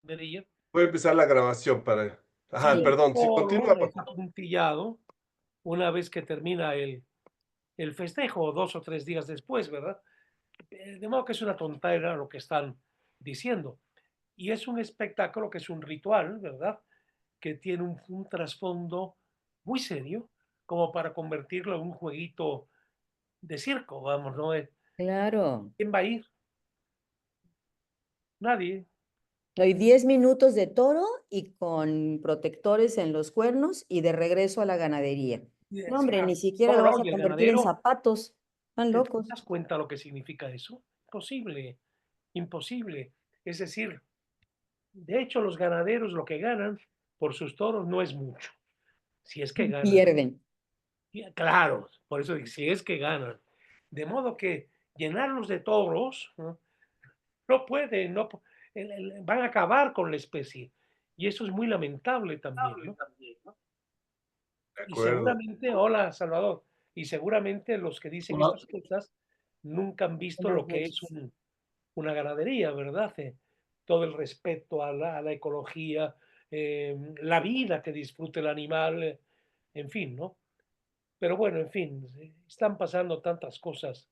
ganadería. Voy a empezar la grabación para ajá, Sí, Sí, el perdón, sí, toro continúa, por es apuntillado una vez que termina el festejo, 2 o 3 días después, ¿verdad? De modo que es una tontera lo que están diciendo. Y es un espectáculo que es un ritual, ¿verdad? Que tiene un trasfondo muy serio, como para convertirlo en un jueguito de circo, vamos, ¿no? claro. ¿Quién va a ir? Nadie. Doy 10 minutos de toro y con protectores en los cuernos y de regreso a la ganadería. No, hombre, ni siquiera ¿Cómo lo no? vas a Y el convertir en ganadero, zapatos. Están ¿te locos. das cuenta lo que significa eso? Imposible, imposible. Es decir, de hecho, los ganaderos lo que ganan por sus toros no es mucho, si es que ganan. Pierden. Y claro, por eso digo, si es que ganan. De modo que llenarlos de toros, ¿no? No pueden, no, van a acabar con la especie. Y eso es muy lamentable también, ¿no? de Y acuerdo. seguramente, hola Salvador, y seguramente los que dicen Hola. estas cosas nunca han visto Buenas lo que es noches. una ganadería, ¿verdad? Todo el respeto a la ecología, la vida que disfrute el animal, en fin, ¿no? Pero bueno, en fin, están pasando tantas cosas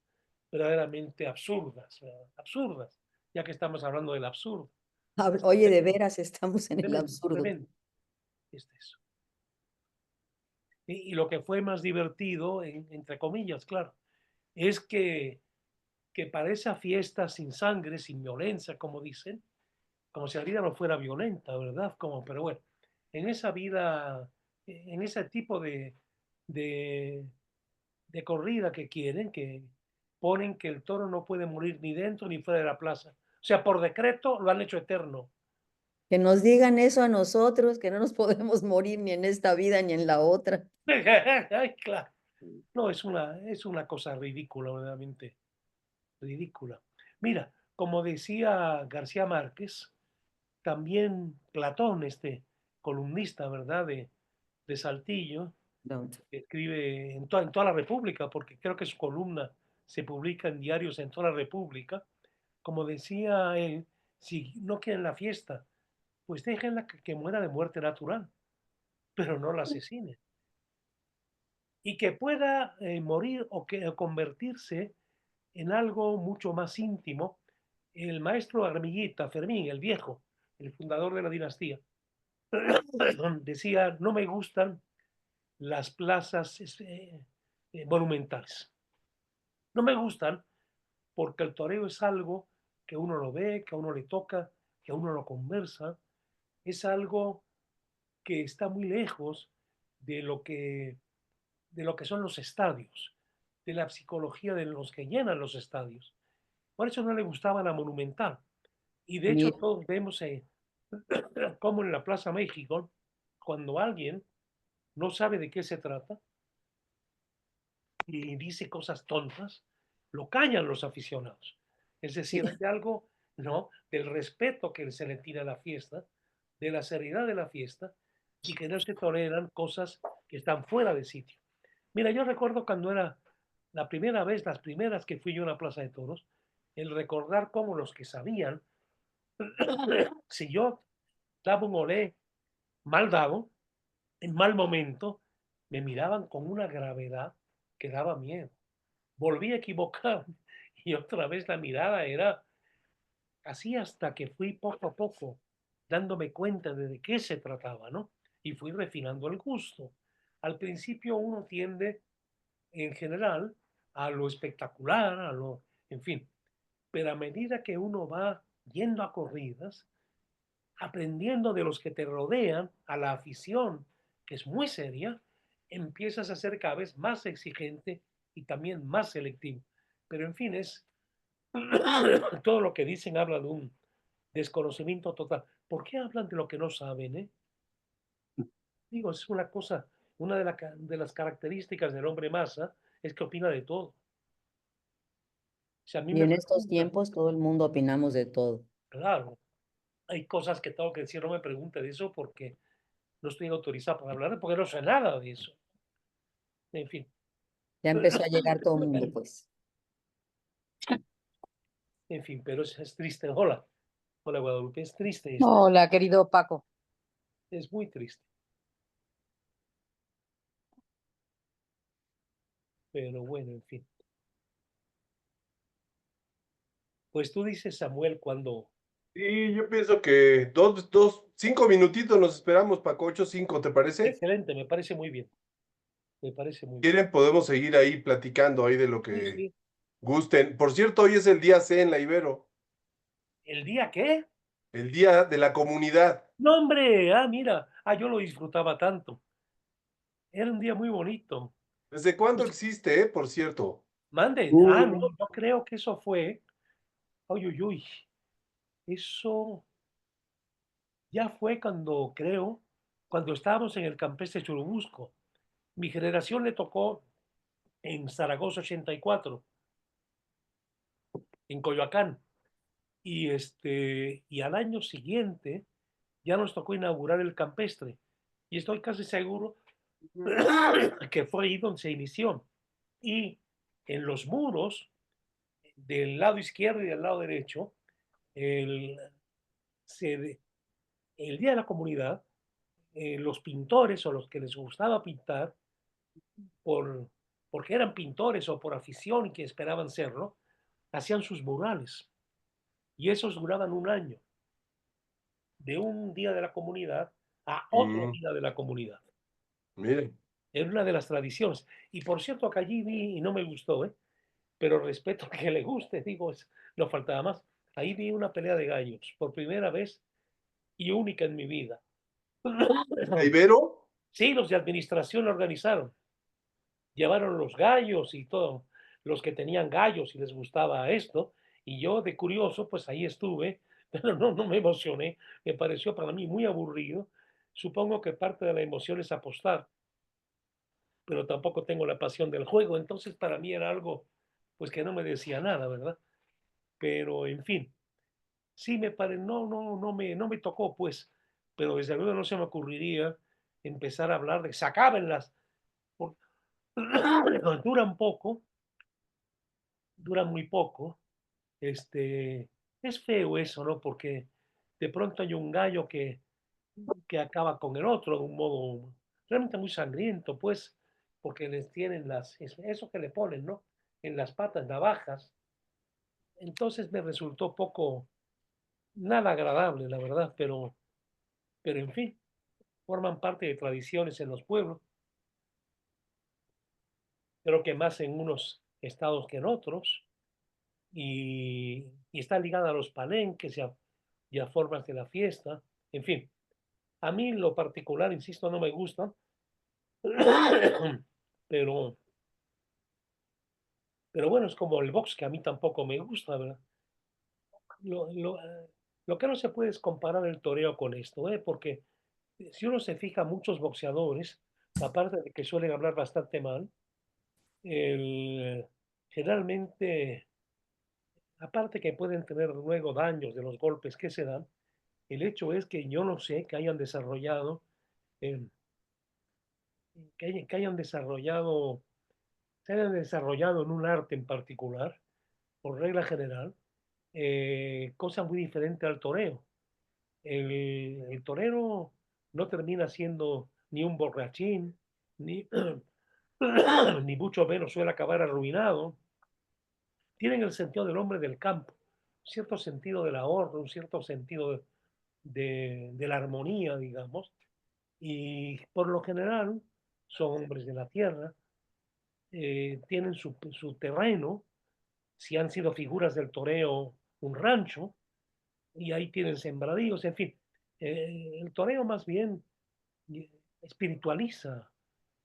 verdaderamente absurdas, ¿verdad? Absurdas, ya que estamos hablando del absurdo. Oye, de veras estamos en el Tremendo, absurdo. tremendo, es eso. Y lo que fue más divertido, entre comillas, claro, es que para esa fiesta sin sangre, sin violencia, como dicen, como si la vida no fuera violenta, ¿verdad? Como, pero bueno, en esa vida, en ese tipo de, de corrida que quieren, que ponen que el toro no puede morir ni dentro ni fuera de la plaza. O sea, por decreto lo han hecho eterno. Que nos digan eso a nosotros, que no nos podemos morir ni en esta vida ni en la otra. Ay, claro. No, es una cosa ridícula, verdaderamente ridícula. Mira, como decía García Márquez, también Platón, este columnista, ¿verdad? De Saltillo, No. que escribe en toda la República, porque creo que su columna se publica en diarios en toda la República. Como decía él, si no quieren la fiesta, pues déjenla que muera de muerte natural, pero no la asesinen. Y que pueda morir o convertirse en algo mucho más íntimo. El maestro Armillita, Fermín, el viejo, el fundador de la dinastía, decía, no me gustan las plazas monumentales. No me gustan porque el toreo es algo que uno lo ve, que a uno le toca, que a uno lo conversa, es algo que está muy lejos de de lo que son los estadios, de la psicología de los que llenan los estadios. Por eso no le gustaba la monumental. Y de hecho Mira, todos vemos cómo en la Plaza México, cuando alguien no sabe de qué se trata y dice cosas tontas, lo callan los aficionados. Es decir, sí, hay algo, ¿no? Del respeto que se le tira a la fiesta, de la seriedad de la fiesta y que no se toleran cosas que están fuera de sitio. Mira, yo recuerdo cuando era la primera vez, las primeras que fui yo a una plaza de toros, el recordar cómo los que sabían, si yo daba un olé mal dado, en mal momento, me miraban con una gravedad que daba miedo. Volví a equivocarme y otra vez la mirada era así hasta que fui poco a poco dándome cuenta de qué se trataba, ¿no? Y fui refinando el gusto. Al principio uno tiende, en general, a lo espectacular, en fin, pero a medida que uno va yendo a corridas, aprendiendo de los que te rodean, a la afición, que es muy seria, empiezas a ser cada vez más exigente y también más selectivo. Pero en fin, es todo lo que dicen habla de un desconocimiento total. ¿Por qué hablan de lo que no saben? Digo, es una cosa, una de las características del hombre masa es que opina de todo. Si a mí y me en estos preguntan, tiempos todo el mundo opinamos de todo. claro, hay cosas que tengo que decir, no me pregunte de eso porque no estoy autorizado para hablar, porque no sé nada de eso. En fin, Ya empezó a llegar todo el mundo, pues. en fin, pero es triste. Hola. Hola, Guadalupe, es triste esto, Hola, querido Paco. es muy triste. Pero bueno, en fin. Pues tú dices, Samuel, cuando... Y yo pienso que 5 minutitos nos esperamos, Paco, 5, ¿te parece? Excelente, me parece muy bien. Me parece muy bien. Quieren, podemos seguir ahí platicando ahí de lo Sí, que sí. gusten. Por cierto, hoy es el día C en la Ibero, ¿El día qué? el día de la comunidad. No, hombre, mira, yo lo disfrutaba tanto. Era un día muy bonito. ¿Desde cuándo Pues, existe, por cierto? mande, no, Mm. yo creo que eso fue, uy, uy, uy, eso ya fue cuando, creo, cuando estábamos en el campestre Churubusco. Mi generación le tocó en Zaragoza 84, en Coyoacán, y al año siguiente ya nos tocó inaugurar el campestre, y estoy casi seguro que fue ahí donde se inició. Y en los muros, del lado izquierdo y del lado derecho, el, se, el Día de la Comunidad, los pintores o los que les gustaba pintar, por, porque eran pintores o por afición y que esperaban serlo, hacían sus murales. Y esos duraban un año, de un Día de la Comunidad a otro Mm, Día de la Comunidad. miren, Era una de las tradiciones. Y por cierto, que allí vi, y no me gustó, pero respeto que le guste, digo, no faltaba más. Ahí vi una pelea de gallos, por primera vez y única en mi vida. ¿la Ibero? Sí, los de administración lo organizaron. Llevaron los gallos y todo, los que tenían gallos y les gustaba esto. Y yo, de curioso, pues ahí estuve, pero no me emocioné. Me pareció para mí muy aburrido. Supongo que parte de la emoción es apostar, pero tampoco tengo la pasión del juego. Entonces, para mí era algo, pues que no me decía nada, ¿verdad? Pero, en fin, sí me parece, no me tocó, pues, pero desde luego no se me ocurriría empezar a hablar de sacábenlas, porque duran poco, duran muy poco. Es feo eso, ¿no? Porque de pronto hay un gallo que acaba con el otro de un modo realmente muy sangriento, pues, porque les tienen eso que le ponen, ¿no? En las patas, navajas. Entonces me resultó poco, nada agradable, la verdad, pero en fin, forman parte de tradiciones en los pueblos. Creo que más en unos estados que en otros, y está ligada a los palenques y a formas de la fiesta. En fin, a mí en lo particular, insisto, no me gusta, pero, pero bueno, es como el box que a mí tampoco me gusta, ¿verdad? Lo, lo, eh, lo que no se puede es comparar el toreo con esto, ¿eh? Porque si uno se fija, muchos boxeadores, aparte de que suelen hablar bastante mal, el, generalmente, aparte que pueden tener luego daños de los golpes que se dan, el hecho es que yo no sé que hayan desarrollado, eh, que hayan desarrollado, se hayan desarrollado en un arte en particular, por regla general, cosa muy diferente al toreo. El torero no termina siendo ni un borrachín, ni, ni mucho menos suele acabar arruinado. Tienen el sentido del hombre del campo, un cierto sentido del ahorro, un cierto sentido de la armonía, digamos, y por lo general son hombres de la tierra, tienen su terreno, si han sido figuras del toreo, un rancho, y ahí tienen sembradíos, en fin. El toreo más bien eh, espiritualiza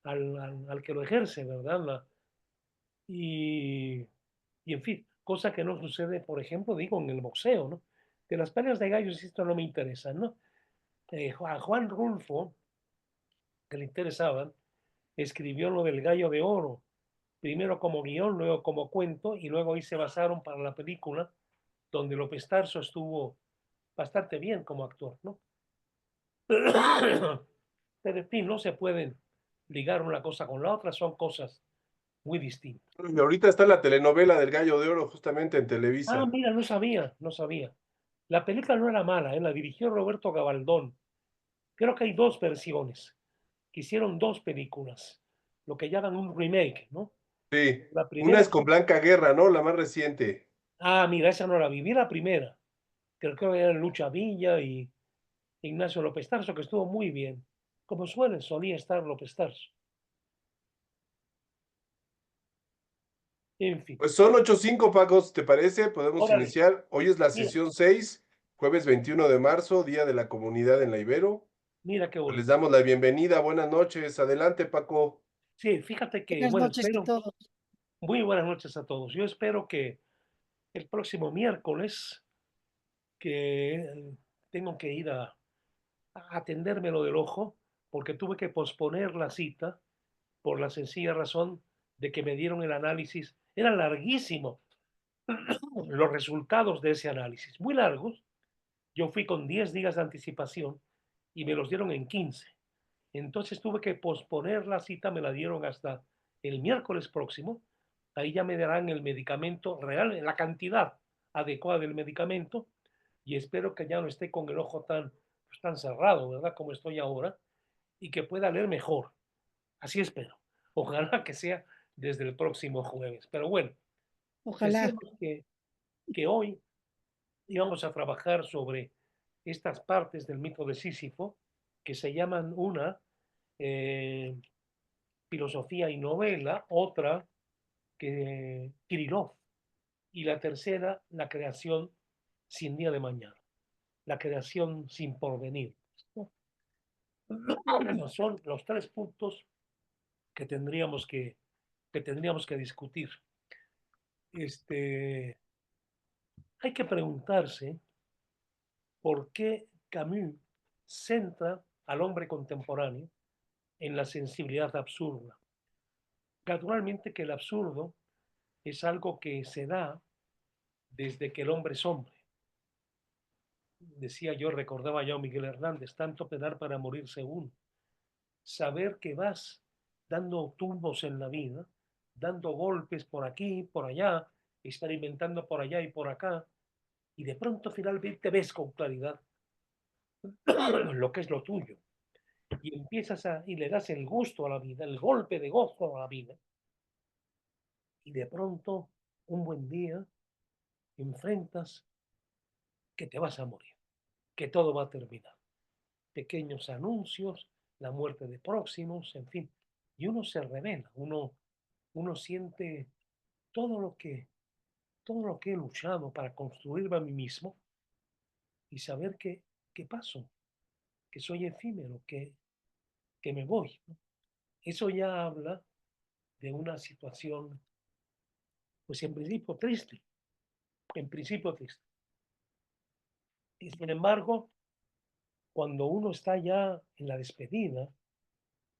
al que lo ejerce, ¿verdad? Y, y en fin, cosa que no sucede, por ejemplo, digo, en el boxeo, ¿no? De las peleas de gallos, esto no me interesa, ¿no? A Juan Rulfo, que le interesaban, escribió lo del Gallo de Oro, primero como guión, luego como cuento, y luego ahí se basaron para la película, donde López Tarso estuvo bastante bien como actor, ¿no? Pero en fin, no se pueden ligar una cosa con la otra, son cosas muy distintas. Y ahorita está la telenovela del Gallo de Oro justamente en Televisa. Mira, no sabía, no sabía. La película no era mala, la dirigió Roberto Gabaldón. Creo que hay dos versiones, que hicieron dos películas, lo que llaman un remake, ¿no? Sí, La una primera, es con Blanca Guerra, ¿no? La más reciente. mira, esa no la vi, vi la primera, creo que era Lucha Villa y Ignacio López Tarso, que estuvo muy bien, como solía estar López Tarso. En fin, Pues son 8:05, Pacos, ¿te parece? Podemos órale, iniciar. Hoy es la mira, sesión 6, jueves 21 de marzo, Día de la Comunidad en la Ibero. mira qué Pues les bonito. damos la bienvenida. Buenas noches. Adelante, Paco. Sí, fíjate que, Buenas bueno, noches a espero, todos. muy buenas noches a todos. Yo espero que el próximo miércoles, que tengo que ir a atenderme lo del ojo, porque tuve que posponer la cita por la sencilla razón de que me dieron el análisis. Era larguísimo los resultados de ese análisis, muy largos. Yo fui con 10 días de anticipación y me los dieron en 15. Entonces tuve que posponer la cita, me la dieron hasta el miércoles próximo. Ahí ya me darán el medicamento real, la cantidad adecuada del medicamento, y espero que ya no esté con el ojo tan, pues, tan cerrado, ¿verdad? Como estoy ahora, y que pueda leer mejor. Así espero. Ojalá que sea desde el próximo jueves. Pero bueno, Ojalá. decíamos que hoy íbamos a trabajar sobre estas partes del mito de Sísifo, que se llaman una eh, filosofía y novela, otra que Kirillov, y la tercera, la creación sin día de mañana, la creación sin porvenir. Son los tres puntos que tendríamos que discutir. Hay que preguntarse por qué Camus centra al hombre contemporáneo en la sensibilidad absurda. Naturalmente que el absurdo es algo que se da desde que el hombre es hombre. Decía yo, recordaba yo a Miguel Hernández, tanto penar para morirse uno. Saber que vas dando tumbos en la vida, dando golpes por aquí, por allá, experimentando por allá y por acá, y de pronto finalmente ves con claridad lo que es lo tuyo. Y y le das el gusto a la vida, el golpe de gozo a la vida. Y de pronto, un buen día, enfrentas que te vas a morir, que todo va a terminar. Pequeños anuncios, la muerte de próximos, en fin. Y uno se revela, uno siente todo lo que, todo lo que he luchado para construirme a mí mismo y saber que paso, que soy efímero, que me voy, ¿no? Eso ya habla de una situación, pues en principio triste. Y sin embargo, cuando uno está ya en la despedida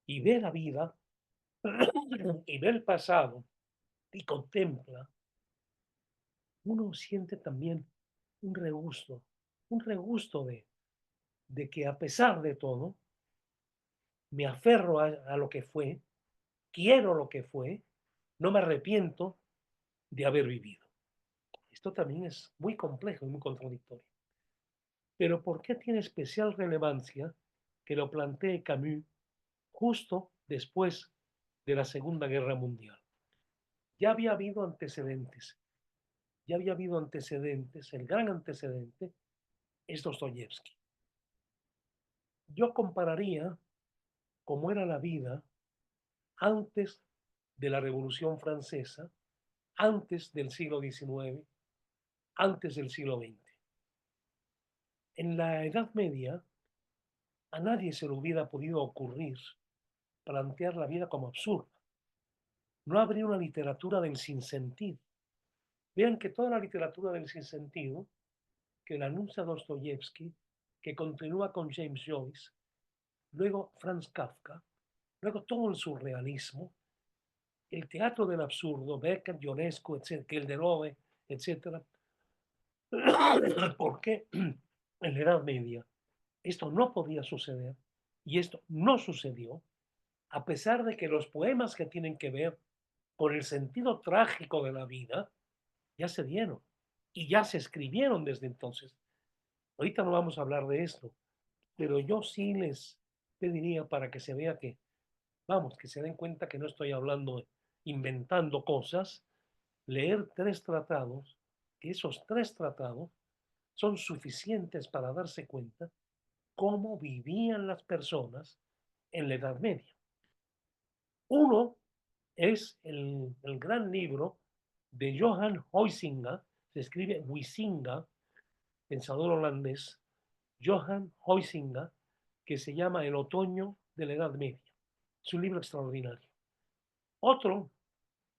y ve la vida y ve el pasado y contempla, uno siente también un regusto de que a pesar de todo, me aferro a lo que fue, quiero lo que fue, no me arrepiento de haber vivido. Esto también es muy complejo y muy contradictorio. Pero ¿por qué tiene especial relevancia que lo plantee Camus justo después de la Segunda Guerra Mundial? Ya había habido antecedentes, el gran antecedente es Dostoyevsky. Yo compararía cómo era la vida antes de la Revolución Francesa, antes del siglo XIX, antes del siglo XX. En la Edad Media, a nadie se le hubiera podido ocurrir plantear la vida como absurda. No habría una literatura del sinsentido. Vean que toda la literatura del sinsentido, que la anuncia Dostoyevsky, que continúa con James Joyce, luego Franz Kafka, luego todo el surrealismo, el teatro del absurdo, Beckett, Ionesco, etc., Kelderove, etc. ¿Por qué en la Edad Media esto no podía suceder? Y esto no sucedió, a pesar de que los poemas que tienen que ver con el sentido trágico de la vida ya se dieron y ya se escribieron desde entonces. Ahorita no vamos a hablar de esto, pero yo sí les pediría para que se vea que, vamos, que se den cuenta que no estoy hablando, inventando cosas, leer 3 tratados, que esos 3 tratados son suficientes para darse cuenta cómo vivían las personas en la Edad Media. Uno es el gran libro de Johan Huizinga, se escribe Huizinga, pensador holandés, Johan Huizinga, que se llama El otoño de la Edad Media. Es un libro extraordinario. Otro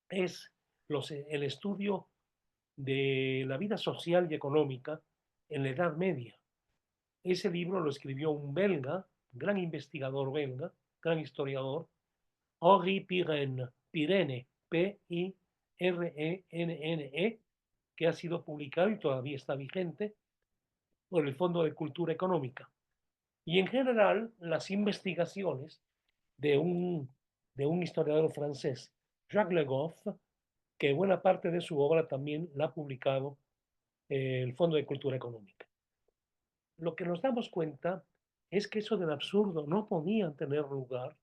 es el estudio de la vida social y económica en la Edad Media. Ese libro lo escribió un belga, gran investigador belga, gran historiador, Henri Pirenne, Pirenne, que ha sido publicado y todavía está vigente por el Fondo de Cultura Económica. Y en general, las investigaciones de de un historiador francés, Jacques Le Goff, que buena parte de su obra también la ha publicado el Fondo de Cultura Económica. Lo que nos damos cuenta es que eso del absurdo no podía tener lugar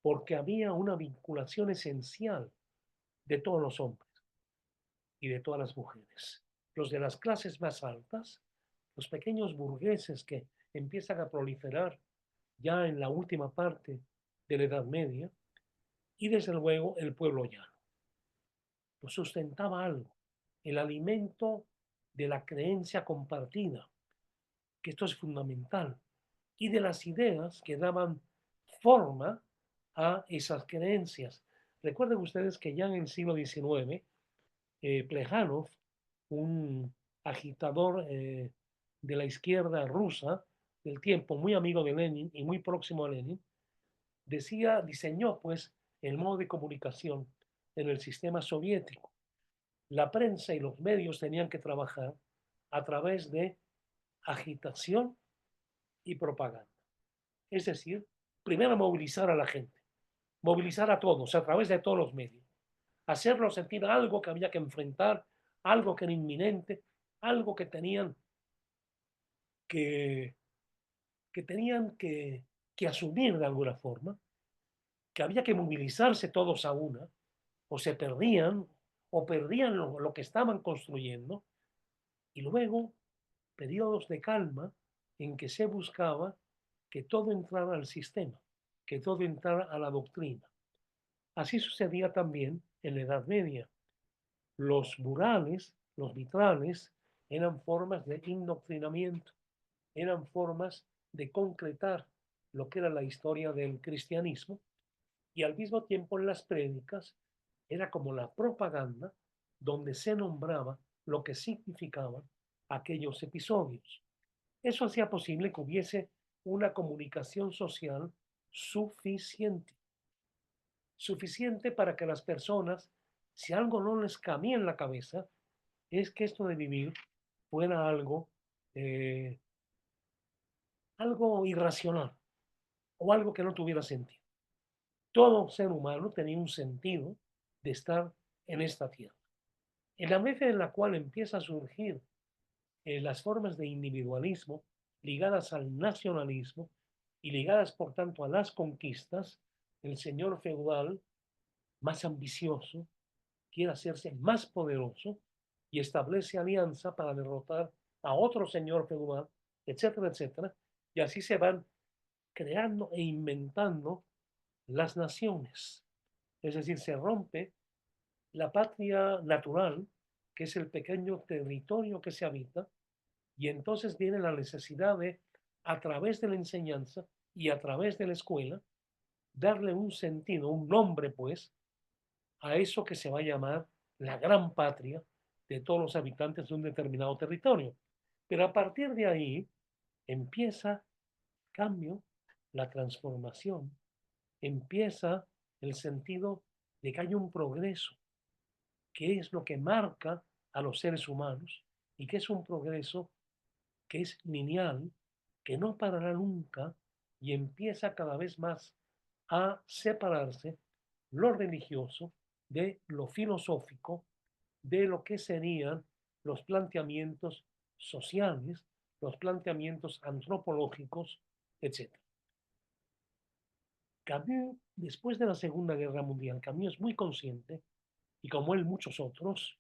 porque había una vinculación esencial de todos los hombres y de todas las mujeres. Los de las clases más altas, los pequeños burgueses que empiezan a proliferar ya en la última parte de la Edad Media, y desde luego el pueblo llano. Pues sustentaba algo, el alimento de la creencia compartida, que esto es fundamental, y de las ideas que daban forma a esas creencias. Recuerden ustedes que ya en el siglo XIX, Plejánov, un agitador de la izquierda rusa del tiempo, muy amigo de Lenin y muy próximo a Lenin, diseñó pues el modo de comunicación en el sistema soviético. La prensa y los medios tenían que trabajar a través de agitación y propaganda. Es decir, primero movilizar a la gente, movilizar a todos a través de todos los medios, hacerlos sentir algo que había que enfrentar, algo que era inminente, algo que tenían que, que tenían que asumir de alguna forma, que había que movilizarse todos a una, o se perdían, o perdían lo que estaban construyendo, y luego periodos de calma en que se buscaba que todo entrara al sistema, que todo entrara a la doctrina. Así sucedía también en la Edad Media. Los murales, los vitrales, eran formas de indoctrinamiento, eran formas de concretar lo que era la historia del cristianismo, y al mismo tiempo en las prédicas era como la propaganda donde se nombraba lo que significaban aquellos episodios. Eso hacía posible que hubiese una comunicación social suficiente, suficiente para que las personas, si algo no les cabía en la cabeza, es que esto de vivir fuera eh, algo irracional o algo que no tuviera sentido. Todo ser humano tenía un sentido de estar en esta tierra. En la medida en la cual empieza a surgir las formas de individualismo ligadas al nacionalismo y ligadas, por tanto, a las conquistas, el señor feudal, más ambicioso, quiere hacerse más poderoso y establece alianza para derrotar a otro señor feudal, etcétera, etcétera, y así se van creando e inventando las naciones. Es decir, se rompe la patria natural, que es el pequeño territorio que se habita, y entonces viene la necesidad de, a través de la enseñanza y a través de la escuela, darle un sentido, un nombre, pues, a eso que se va a llamar la gran patria de todos los habitantes de un determinado territorio. Pero a partir de ahí empieza el cambio, la transformación, empieza el sentido de que hay un progreso, que es lo que marca a los seres humanos y que es un progreso que es lineal, que no parará nunca y empieza cada vez más a separarse lo religioso de lo filosófico, de lo que serían los planteamientos sociales, los planteamientos antropológicos, etc. Camus, después de la Segunda Guerra Mundial, Camus es muy consciente, y como él muchos otros,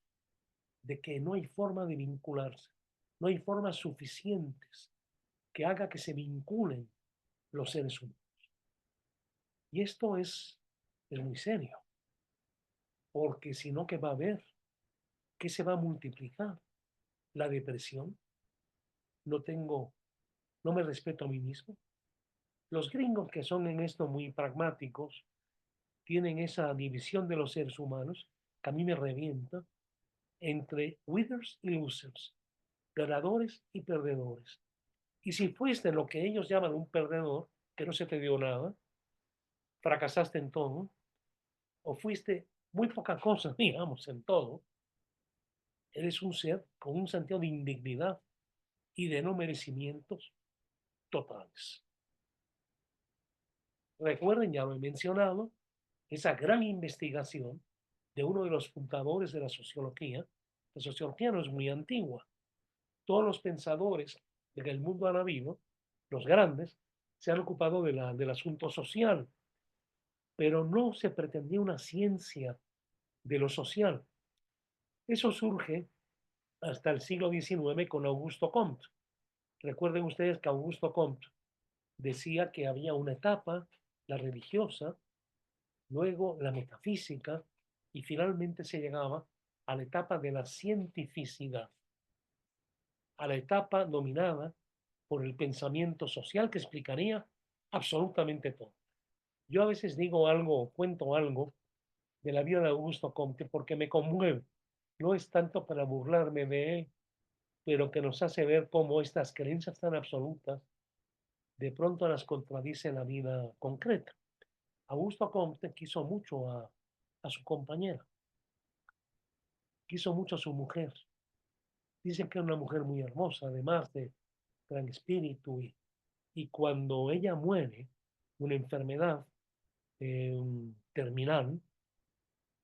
de que no hay forma de vincularse, no hay formas suficientes que haga que se vinculen los seres humanos. Y esto es muy serio, porque si no, ¿qué va a haber? ¿Qué se va a multiplicar? La depresión. No me respeto a mí mismo. Los gringos, que son en esto muy pragmáticos, tienen esa división de los seres humanos que a mí me revienta entre winners y losers, ganadores y perdedores. Y si fuiste lo que ellos llaman un perdedor, que no se te dio nada, fracasaste en todo, o fuiste muy poca cosa, digamos, en todo, eres un ser con un sentido de indignidad y de no merecimientos totales. Recuerden, ya lo he mencionado, esa gran investigación de uno de los fundadores de la sociología. La sociología no es muy antigua. Todos los pensadores en el mundo han habido, los grandes, se han ocupado del asunto social, pero no se pretendía una ciencia de lo social. Eso surge hasta el siglo XIX con Augusto Comte. Recuerden ustedes que Augusto Comte decía que había una etapa, la religiosa, luego la metafísica, y finalmente se llegaba a la etapa de la cientificidad, a la etapa dominada por el pensamiento social que explicaría absolutamente todo. Yo a veces digo algo, cuento algo de la vida de Augusto Comte porque me conmueve. No es tanto para burlarme de él, pero que nos hace ver cómo estas creencias tan absolutas de pronto las contradice la vida concreta. Augusto Comte quiso mucho a su compañera, quiso mucho a su mujer. Dicen que era una mujer muy hermosa, además de gran espíritu. Y cuando ella muere, una enfermedad terminal,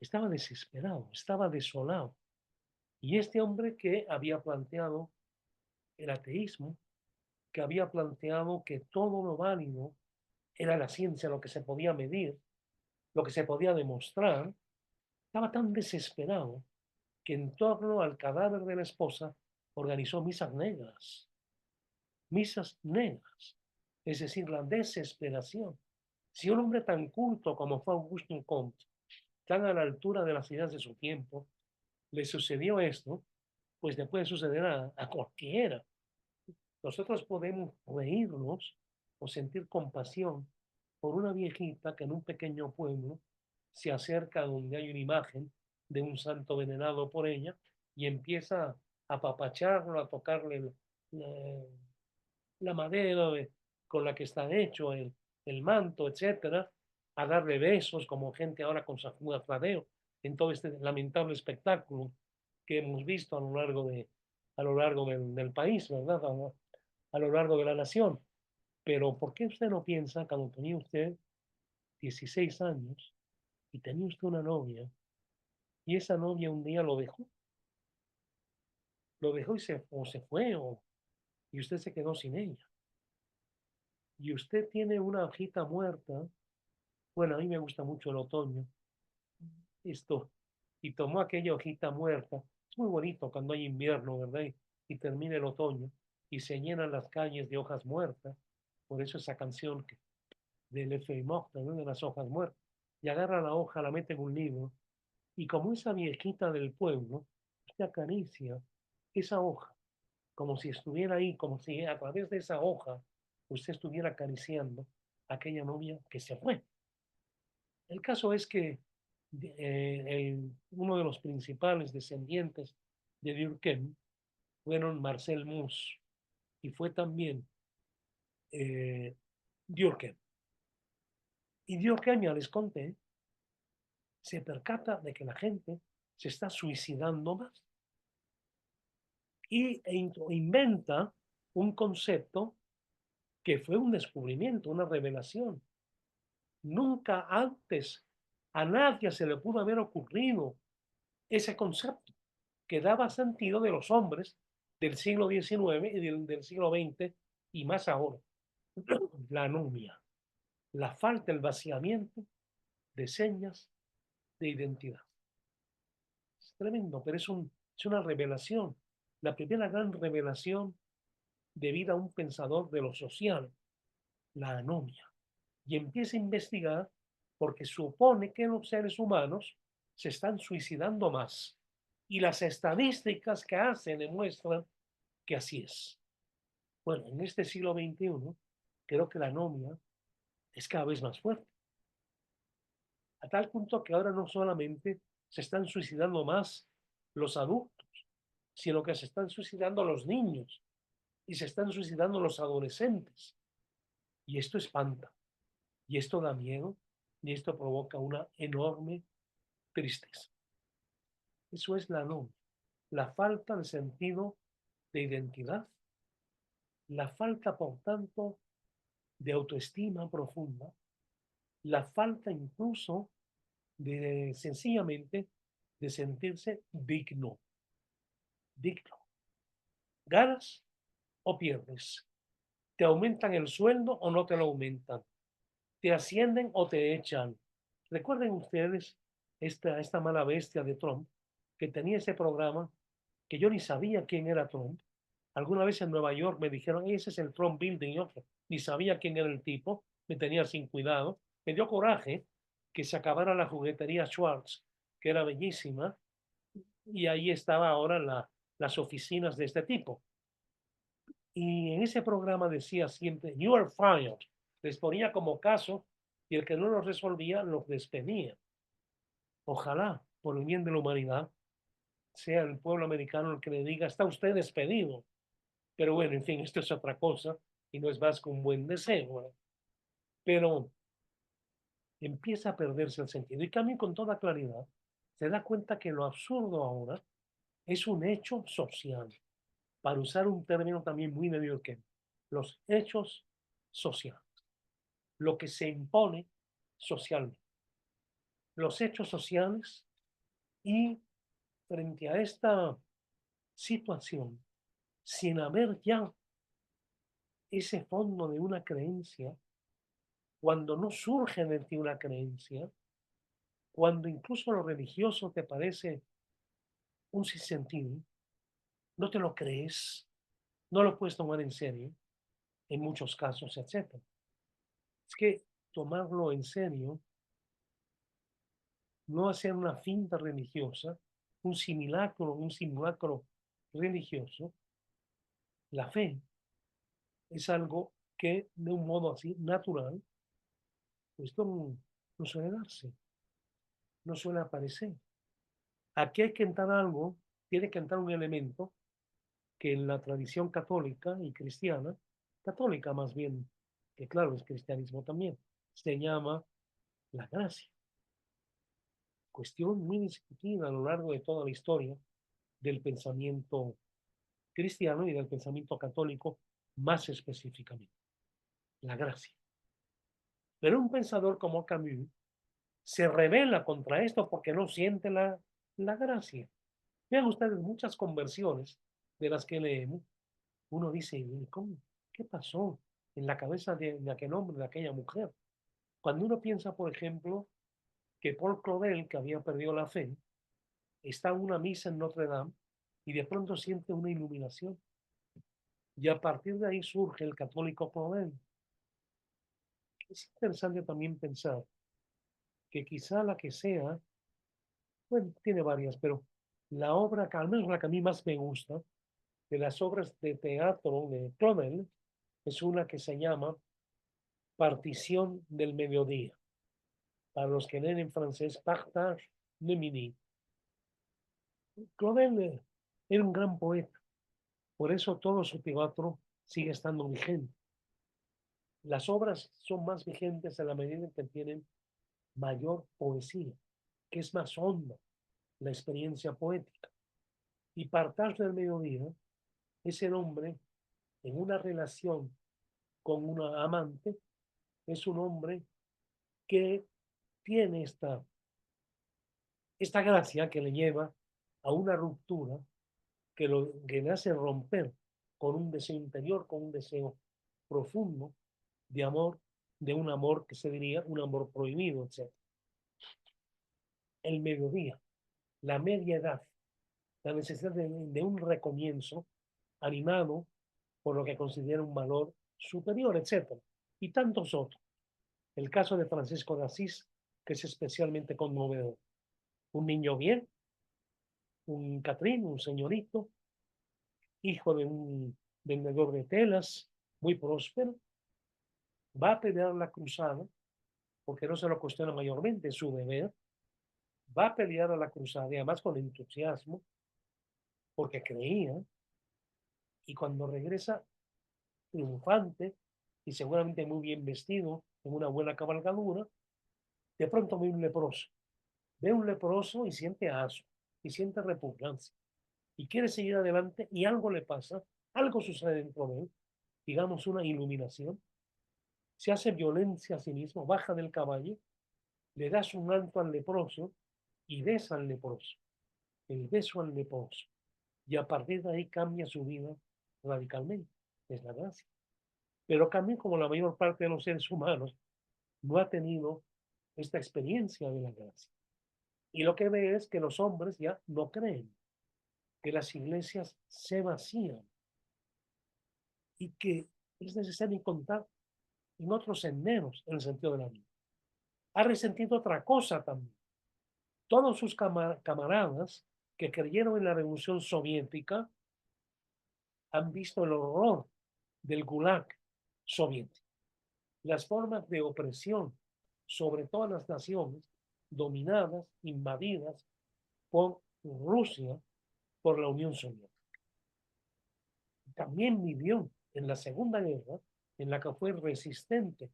estaba desesperado, estaba desolado. Y este hombre que había planteado el ateísmo, que había planteado que todo lo válido era la ciencia, lo que se podía medir, lo que se podía demostrar, estaba tan desesperado que en torno al cadáver de la esposa organizó misas negras, es decir, la desesperación. Si un hombre tan culto como fue Augusto Comte, tan a la altura de las ideas de su tiempo, le sucedió esto, pues le puede suceder a cualquiera. Nosotros podemos reírnos o sentir compasión por una viejita que en un pequeño pueblo se acerca donde hay una imagen de un santo venerado por ella y empieza a apapacharlo, a tocarle la madera con la que está hecho, el manto, etcétera, a darle besos como gente ahora con Sajuda Fladeo en todo este lamentable espectáculo que hemos visto a lo largo del país, ¿verdad? A lo largo de la nación. Pero ¿por qué usted no piensa cuando tenía usted 16 años y tenía usted una novia y esa novia un día lo dejó? Lo dejó o se fue y usted se quedó sin ella. Y usted tiene una hojita muerta. Bueno, a mí me gusta mucho el otoño. Esto. Y tomó aquella hojita muerta. Es muy bonito cuando hay invierno, ¿verdad? Y termina el otoño y se llenan las calles de hojas muertas. Por eso esa canción del F. Morta, ¿no? De las hojas muertas. Y agarra la hoja, la mete en un libro. Y como esa viejita del pueblo, usted acaricia esa hoja, como si estuviera ahí, como si a través de esa hoja usted estuviera acariciando a aquella novia que se fue. El caso es que uno de los principales descendientes de Durkheim fueron Marcel Mauss y fue también Durkheim. Y Durkheim, ya les conté, se percata de que la gente se está suicidando más y inventa un concepto que fue un descubrimiento, una revelación. Nunca antes a nadie se le pudo haber ocurrido ese concepto que daba sentido de los hombres del siglo XIX y del siglo XX y más ahora. La anomia, la falta, el vaciamiento de señas de identidad. Es tremendo, pero es una revelación. La primera gran revelación debida a un pensador de lo social, la anomia. Y empieza a investigar porque supone que los seres humanos se están suicidando más. Y las estadísticas que hace demuestran que así es. Bueno, en este siglo XXI, creo que la anomia es cada vez más fuerte. A tal punto que ahora no solamente se están suicidando más los adultos, sino que se están suicidando los niños y se están suicidando los adolescentes. Y esto espanta, y esto da miedo, y esto provoca una enorme tristeza. Eso es la anomia, la falta de sentido de identidad, la falta, por tanto, de autoestima profunda, la falta incluso de sencillamente de sentirse digno. ¿Ganas o pierdes? ¿Te aumentan el sueldo o no te lo aumentan? ¿Te ascienden o te echan? Recuerden ustedes esta mala bestia de Trump, que tenía ese programa que yo ni sabía quién era Trump. Alguna vez en Nueva York me dijeron, ese es el Trump Building, y otro. Ni sabía quién era el tipo, me tenía sin cuidado. Me dio coraje que se acabara la juguetería Schwartz, que era bellísima, y ahí estaba ahora las oficinas de este tipo. Y en ese programa decía siempre, you are fired. Les ponía como caso y el que no lo resolvía los despedía. Ojalá, por el bien de la humanidad, sea el pueblo americano el que le diga, está usted despedido. Pero bueno, en fin, esto es otra cosa y no es más que un buen deseo, ¿no? Pero empieza a perderse el sentido y también con toda claridad se da cuenta que lo absurdo ahora es un hecho social, para usar un término también muy neoyorquino, los hechos sociales, lo que se impone socialmente, los hechos sociales. Y frente a esta situación, sin haber ya ese fondo de una creencia, cuando no surge de ti una creencia, cuando incluso lo religioso te parece un sinsentido, no te lo crees, no lo puedes tomar en serio, en muchos casos, etcétera. Es que tomarlo en serio, no hacer una finta religiosa, un simulacro religioso, la fe es algo que de un modo así natural, pues no suele darse, no suele aparecer. Aquí hay que entrar algo, tiene que entrar un elemento que en la tradición católica y cristiana, católica más bien, que claro, es cristianismo también, se llama la gracia. Cuestión muy discutida a lo largo de toda la historia del pensamiento cristiano y del pensamiento católico más específicamente, la gracia. Pero un pensador como Camus se rebela contra esto porque no siente la gracia. Vean ustedes muchas conversiones de las que leemos, uno dice, ¿cómo? ¿Qué pasó en la cabeza de aquel hombre, de aquella mujer? Cuando uno piensa, por ejemplo, que Paul Claudel, que había perdido la fe, está en una misa en Notre Dame y de pronto siente una iluminación. Y a partir de ahí surge el católico Claudel. Es interesante también pensar que quizá la que sea, bueno, tiene varias, pero la obra, al menos la que a mí más me gusta, de las obras de teatro de Claudel, es una que se llama Partición del Mediodía. Para los que leen en francés, Partage de Midi. Claudel era un gran poeta, por eso todo su teatro sigue estando vigente. Las obras son más vigentes a la medida en que tienen mayor poesía, que es más honda la experiencia poética. Y Partage del Mediodía es el hombre en una relación con una amante, es un hombre que tiene esta gracia que le lleva a una ruptura que le hace romper con un deseo interior, con un deseo profundo de amor, de un amor que se diría un amor prohibido, etc. El mediodía, la media edad, la necesidad de un recomienzo animado por lo que considera un valor superior, etc. Y tantos otros. El caso de Francisco de Asís, que es especialmente conmovedor. Un niño bien, un Catrín, un señorito, hijo de un vendedor de telas, muy próspero, va a pelear la cruzada, porque no se lo cuestiona mayormente, es su deber, va a pelear a la cruzada y además con entusiasmo, porque creía, y cuando regresa triunfante y seguramente muy bien vestido, en una buena cabalgadura, de pronto ve un leproso y siente asco, y siente repugnancia, y quiere seguir adelante y algo le pasa, algo sucede dentro de él, digamos una iluminación, se hace violencia a sí mismo, baja del caballo, le das un alto al leproso y besa al leproso, el beso al leproso, y a partir de ahí cambia su vida radicalmente, es la gracia. Pero también como la mayor parte de los seres humanos no ha tenido esta experiencia de la gracia. Y lo que ve es que los hombres ya no creen, que las iglesias se vacían y que es necesario encontrar en otros senderos en el sentido de la vida. Ha resentido otra cosa también. Todos sus camaradas que creyeron en la revolución soviética han visto el horror del Gulag soviético, las formas de opresión sobre todas las naciones dominadas, invadidas por Rusia, por la Unión Soviética. También vivió en la Segunda Guerra, en la que fue resistente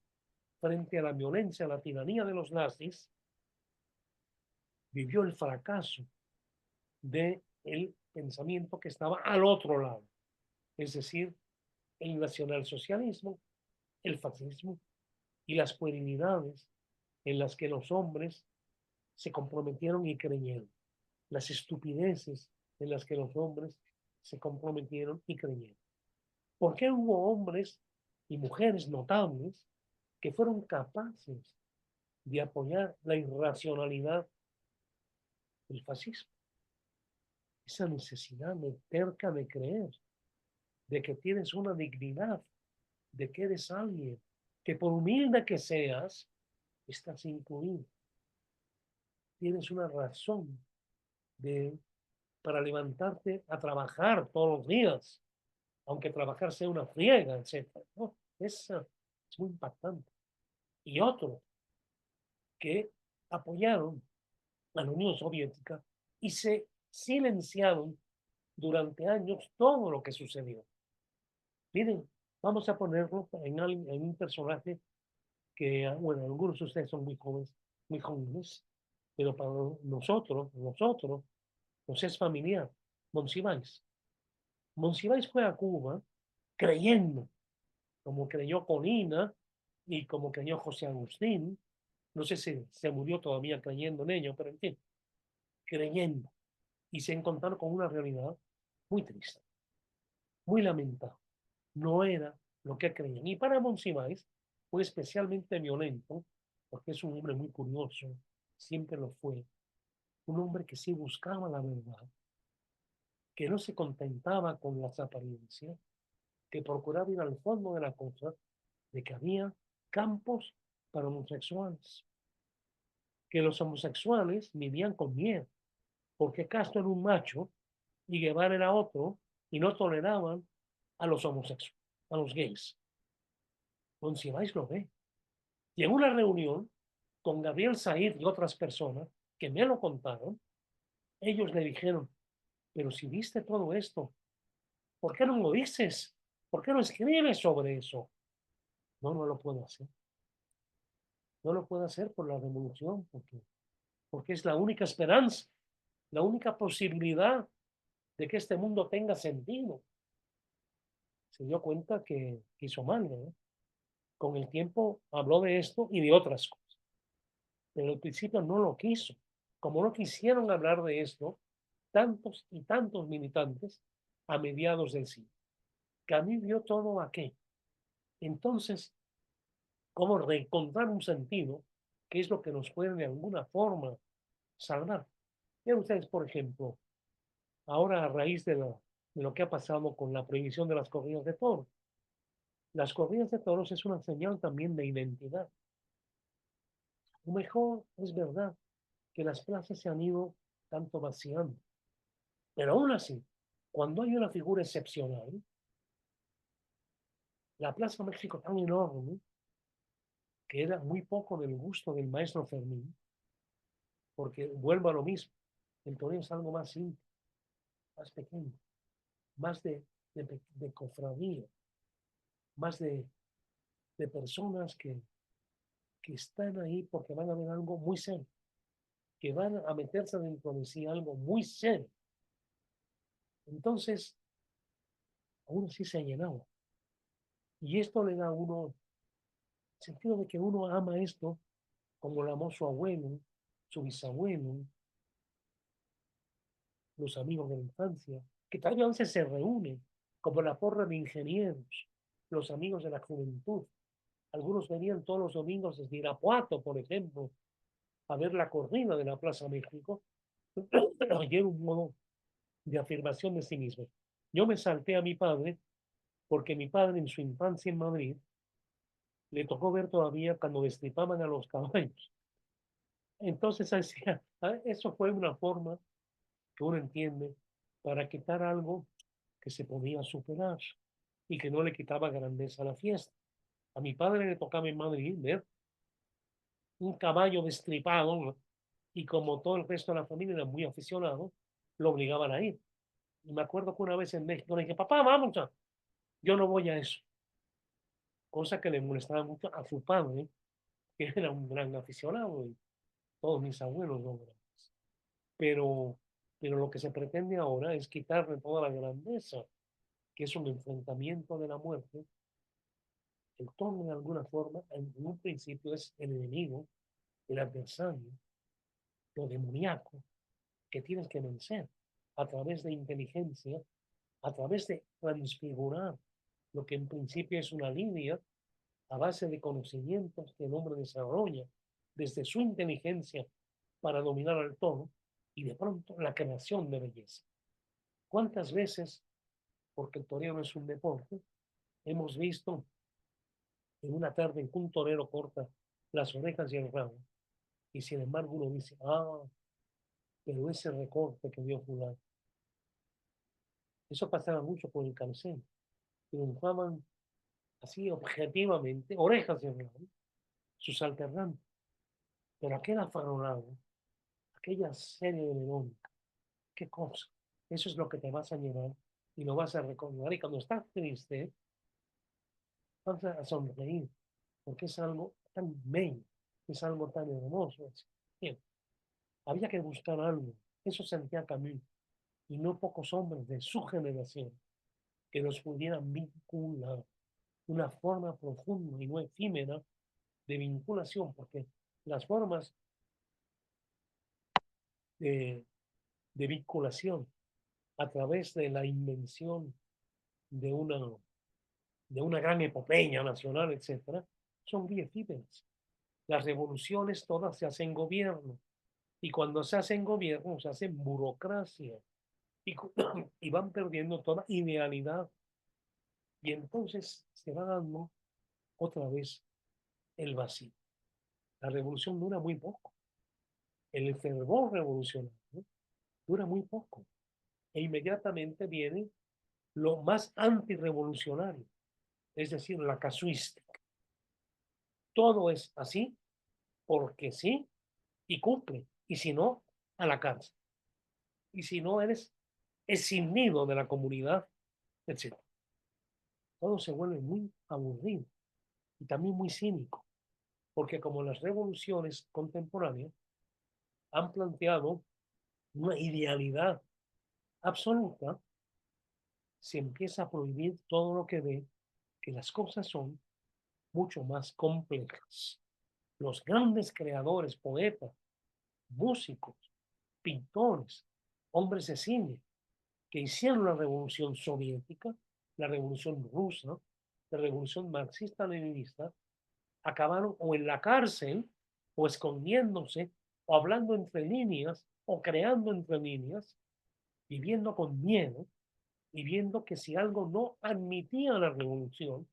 frente a la violencia, a la tiranía de los nazis, vivió el fracaso del pensamiento que estaba al otro lado, es decir, el nacionalsocialismo, el fascismo y las puerilidades en las que los hombres se comprometieron y creyeron, las estupideces en las que los hombres se comprometieron y creyeron. ¿Por qué hubo hombres y mujeres notables que fueron capaces de apoyar la irracionalidad del fascismo? Esa necesidad terca de creer, de que tienes una dignidad, de que eres alguien, que por humilde que seas, estás incluido. Tienes una razón de, para levantarte a trabajar todos los días, aunque trabajar sea una friega, etc. ¿No? Es muy impactante. Y otros que apoyaron a la Unión Soviética y se silenciaron durante años todo lo que sucedió. Miren, vamos a ponerlo en un personaje que, bueno, algunos de ustedes son muy jóvenes, pero para nosotros, nos es familiar. Monsiváis. Monsiváis fue a Cuba creyendo, como creyó Colina y como creyó José Agustín. No sé si se murió todavía creyendo en ello, pero en fin, creyendo. Y se encontraron con una realidad muy triste, muy lamentable. No era lo que creían. Y para Monsiváis fue especialmente violento, porque es un hombre muy curioso, siempre lo fue, un hombre que sí buscaba la verdad, que no se contentaba con las apariencias, que procuraba ir al fondo de la cosa, de que había campos para homosexuales, que los homosexuales vivían con miedo, porque Castro era un macho y Guevara era otro, y no toleraban a los homosexuales, a los gays. Monsiváis lo ve. Y en una reunión con Gabriel Said y otras personas que me lo contaron, ellos le dijeron, pero si viste todo esto, ¿por qué no lo dices? ¿Por qué no escribes sobre eso? No, no lo puedo hacer. No lo puedo hacer por la revolución, porque es la única esperanza, la única posibilidad de que este mundo tenga sentido. Se dio cuenta que hizo mal, ¿no? Con el tiempo habló de esto y de otras cosas. Pero al principio no lo quiso. Como no quisieron hablar de esto, tantos y tantos militantes, a mediados del siglo. Camus vio todo aquello. Entonces, ¿cómo reencontrar un sentido? ¿Qué es lo que nos puede de alguna forma salvar? Vean ustedes, por ejemplo, ahora a raíz de lo que ha pasado con la prohibición de las corridas de toros. Las corridas de toros es una señal también de identidad. O mejor, es verdad que las plazas se han ido tanto vaciando. Pero aún así, cuando hay una figura excepcional, la Plaza México tan enorme, que era muy poco del gusto del maestro Fermín, porque vuelvo a lo mismo, el toreo es algo más simple, más pequeño, más de cofradía, más de personas que están ahí porque van a ver algo muy serio, que van a meterse dentro de sí algo muy serio. Entonces, aún así se ha llenado. Y esto le da a uno el sentido de que uno ama esto como lo amó su abuelo, su bisabuelo, los amigos de la infancia, que todavía a veces se reúnen, como la porra de ingenieros, los amigos de la juventud. Algunos venían todos los domingos desde Irapuato, por ejemplo, a ver la corrida de la Plaza México, y era un modo de afirmación de sí mismo. Yo me salté a mi padre, porque mi padre en su infancia en Madrid le tocó ver todavía cuando destripaban a los caballos. Entonces, eso fue una forma que uno entiende para quitar algo que se podía superar y que no le quitaba grandeza a la fiesta. A mi padre le tocaba en Madrid ver un caballo destripado, ¿no? Y como todo el resto de la familia era muy aficionado, lo obligaban a ir. Y me acuerdo que una vez en México le dije, papá, vamos, yo no voy a eso. Cosa que le molestaba mucho a su padre, que era un gran aficionado, y todos mis abuelos no eran. Pero, pero lo que se pretende ahora es quitarle toda la grandeza, que es un enfrentamiento de la muerte. El tono, de alguna forma, en un principio es el enemigo, el adversario, lo demoníaco, que tienes que vencer a través de inteligencia, a través de transfigurar lo que en principio es una línea a base de conocimientos que el hombre desarrolla desde su inteligencia para dominar al todo y de pronto la creación de belleza. ¿Cuántas veces, porque el toreo no es un deporte, hemos visto en una tarde en que un torero corta las orejas y el rabo? Y sin embargo uno dice, pero ese recorte que dio fulano. Eso pasaba mucho con el cancel. Triunfaban así objetivamente, orejas y el rabo, sus alternantes. Pero aquel afarolado, aquella serie de León, qué cosa. Eso es lo que te vas a llevar y lo vas a recordar. Y cuando estás triste, vas a sonreír, porque es algo tan bello, es algo tan hermoso. Bien, había que buscar algo. Eso sentía Camus. Y no pocos hombres de su generación que nos pudieran vincular una forma profunda y no efímera de vinculación, porque las formas de, de vinculación a través de la invención de una gran epopeya nacional, etcétera, son muy efímeras. Las revoluciones todas se hacen gobierno, y cuando se hacen gobierno se hacen burocracia, y, y van perdiendo toda idealidad, y entonces se va dando otra vez el vacío. La revolución dura muy poco, el fervor revolucionario dura muy poco, e inmediatamente viene lo más antirrevolucionario, es decir, la casuística. Todo es así porque sí y cumple, y si no, a la cárcel. Y si no, eres escindido de la comunidad, etc. Todo se vuelve muy aburrido y también muy cínico, porque como las revoluciones contemporáneas han planteado una idealidad absoluta, se empieza a prohibir todo lo que ve que las cosas son mucho más complejas. Los grandes creadores, poetas, músicos, pintores, hombres de cine, que hicieron la revolución soviética, la revolución rusa, la revolución marxista-leninista, acabaron o en la cárcel, o escondiéndose, o hablando entre líneas, o creando entre líneas, viviendo con miedo, y viendo que si algo no admitía la revolución,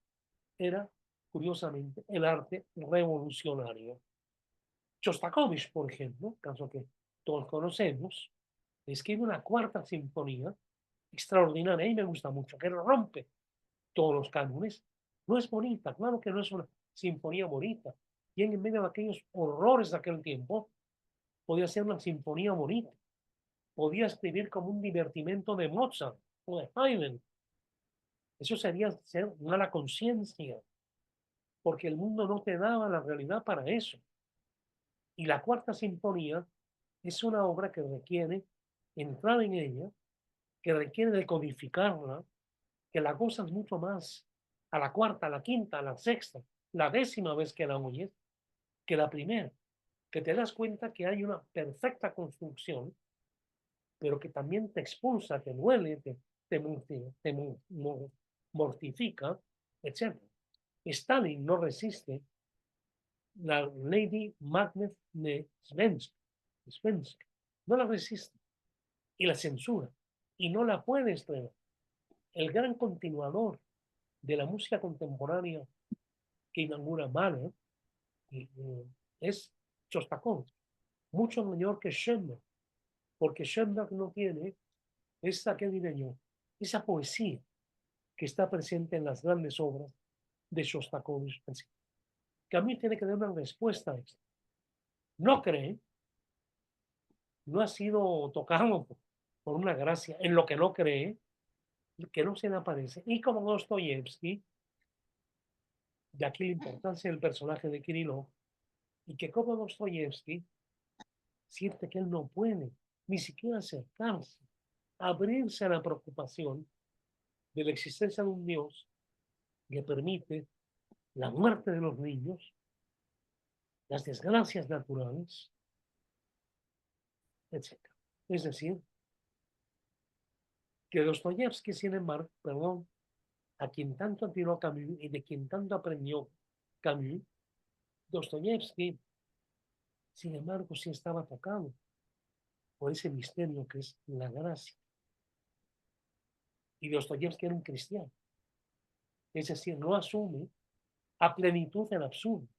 era, curiosamente, el arte revolucionario. Shostakovich, por ejemplo, caso que todos conocemos, escribe una cuarta sinfonía extraordinaria y me gusta mucho, que rompe todos los cánones. No es bonita, claro que no es una sinfonía bonita. Y en medio de aquellos horrores de aquel tiempo, podía ser una sinfonía bonita. Podía escribir como un divertimento de Mozart o de Haydn. Eso sería ser mala conciencia, porque el mundo no te daba la realidad para eso. Y la cuarta sinfonía es una obra que requiere entrar en ella, que requiere decodificarla, que la gozas mucho más a la cuarta, a la quinta, a la sexta, la décima vez que la oyes, que la primera, que te das cuenta que hay una perfecta construcción, pero que también te expulsa, te duele, te mortifica, etc. Stalin no resiste la Lady Macbeth de Svensk, no la resiste y la censura y no la puede estrenar. El gran continuador de la música contemporánea que inaugura Mahler es Shostakovich, mucho mayor que Schoenberg, porque Schoenberg no tiene esa, ¿qué diré yo? Esa poesía que está presente en las grandes obras de Shostakovich, que a mí tiene que dar una respuesta a esto. No cree, no ha sido tocado por una gracia en lo que no cree, que no se le aparece. Y como Dostoyevsky, de aquí la importancia del personaje de Kirillov, y que como Dostoyevsky siente que él no puede ni siquiera acercarse, abrirse a la preocupación de la existencia de un Dios que permite la muerte de los niños, las desgracias naturales, etc. Es decir, que Dostoyevsky, sin embargo, perdón, a quien tanto admiró Camus y de quien tanto aprendió Camus, Dostoyevsky, sin embargo, sí estaba tocado por ese misterio que es la gracia. Y Dostoyevsky era un cristiano. Es decir, no asume a plenitud el absurdo,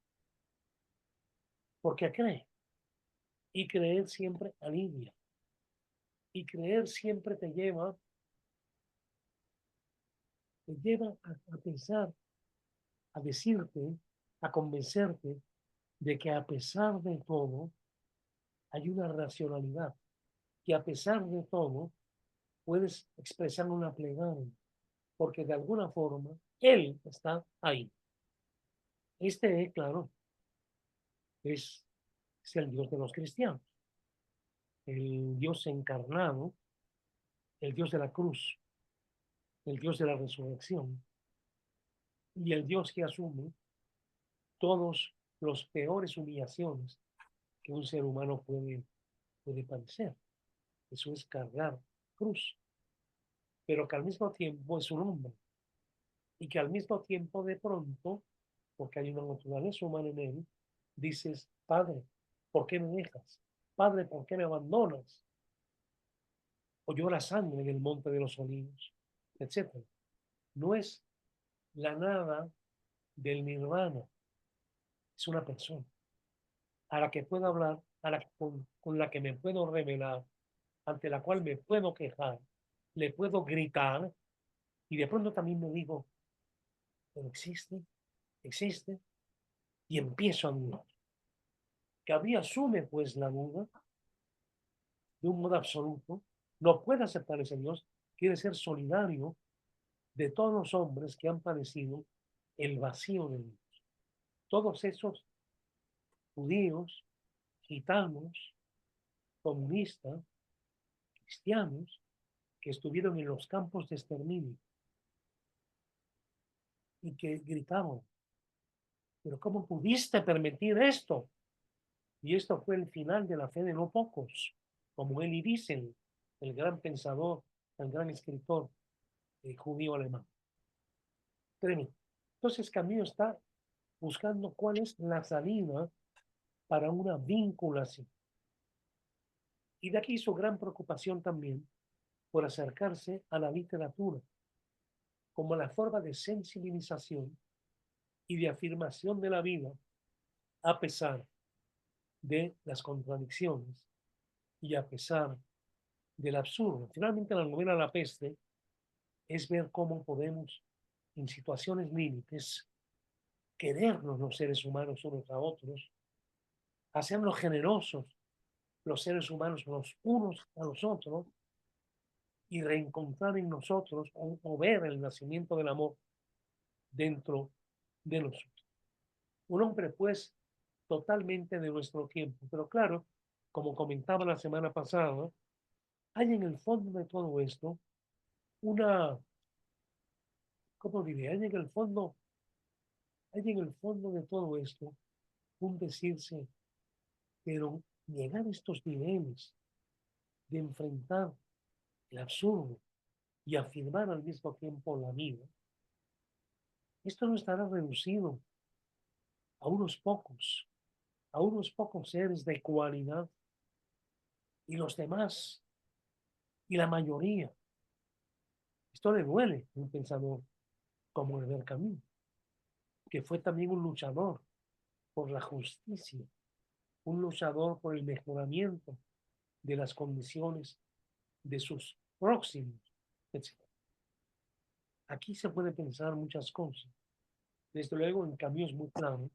porque cree. Y creer siempre alivia. Y creer siempre te lleva a pensar, a decirte, a convencerte de que a pesar de todo hay una racionalidad, que a pesar de todo puedes expresar una plegaria, porque de alguna forma Él está ahí. Claro, es el Dios de los cristianos, el Dios encarnado, el Dios de la cruz, el Dios de la resurrección, y el Dios que asume todos los peores humillaciones que un ser humano puede padecer. Eso es cargar cruz, pero que al mismo tiempo es un hombre y que al mismo tiempo de pronto, porque hay una naturaleza humana en él, dices, Padre, ¿por qué me dejas? Padre, ¿por qué me abandonas? O llora sangre en el monte de los olivos, etcétera. No es la nada del nirvana, es una persona a la que puedo hablar, con la que me puedo revelar, ante la cual me puedo quejar, le puedo gritar, y de pronto también me digo, pero existe, y empiezo a dudar. Gabriel asume pues la duda de un modo absoluto, no puede aceptar ese Dios, quiere ser solidario de todos los hombres que han padecido el vacío de Dios. Todos esos judíos, gitanos, comunistas, cristianos, que estuvieron en los campos de exterminio y que gritaban, pero ¿cómo pudiste permitir esto? Y esto fue el final de la fe de no pocos, como Elie Wiesel, el gran pensador el gran escritor judío alemán. Tremendo. Entonces Camus está buscando cuál es la salida para una vinculación. Y de aquí su gran preocupación también por acercarse a la literatura como la forma de sensibilización y de afirmación de la vida a pesar de las contradicciones y a pesar del absurdo. Finalmente, la novela La Peste es ver cómo podemos, en situaciones límites, querernos los seres humanos unos a otros, hacernos generosos los seres humanos los unos a los otros y reencontrar en nosotros o ver el nacimiento del amor dentro de nosotros. Un hombre, pues, totalmente de nuestro tiempo. Pero claro, como comentaba la semana pasada, hay en el fondo de todo esto una, ¿cómo diré? Hay en el fondo de todo esto un decirse, pero llegar a estos niveles de enfrentar el absurdo y afirmar al mismo tiempo la vida, esto no estará reducido a a unos pocos seres de cualidad y los demás y la mayoría. Esto le duele a un pensador como Albert Camus, que fue también un luchador por la justicia, un luchador por el mejoramiento de las condiciones de sus próximos, etc. Aquí se puede pensar muchas cosas. Desde luego, en Camus es muy claro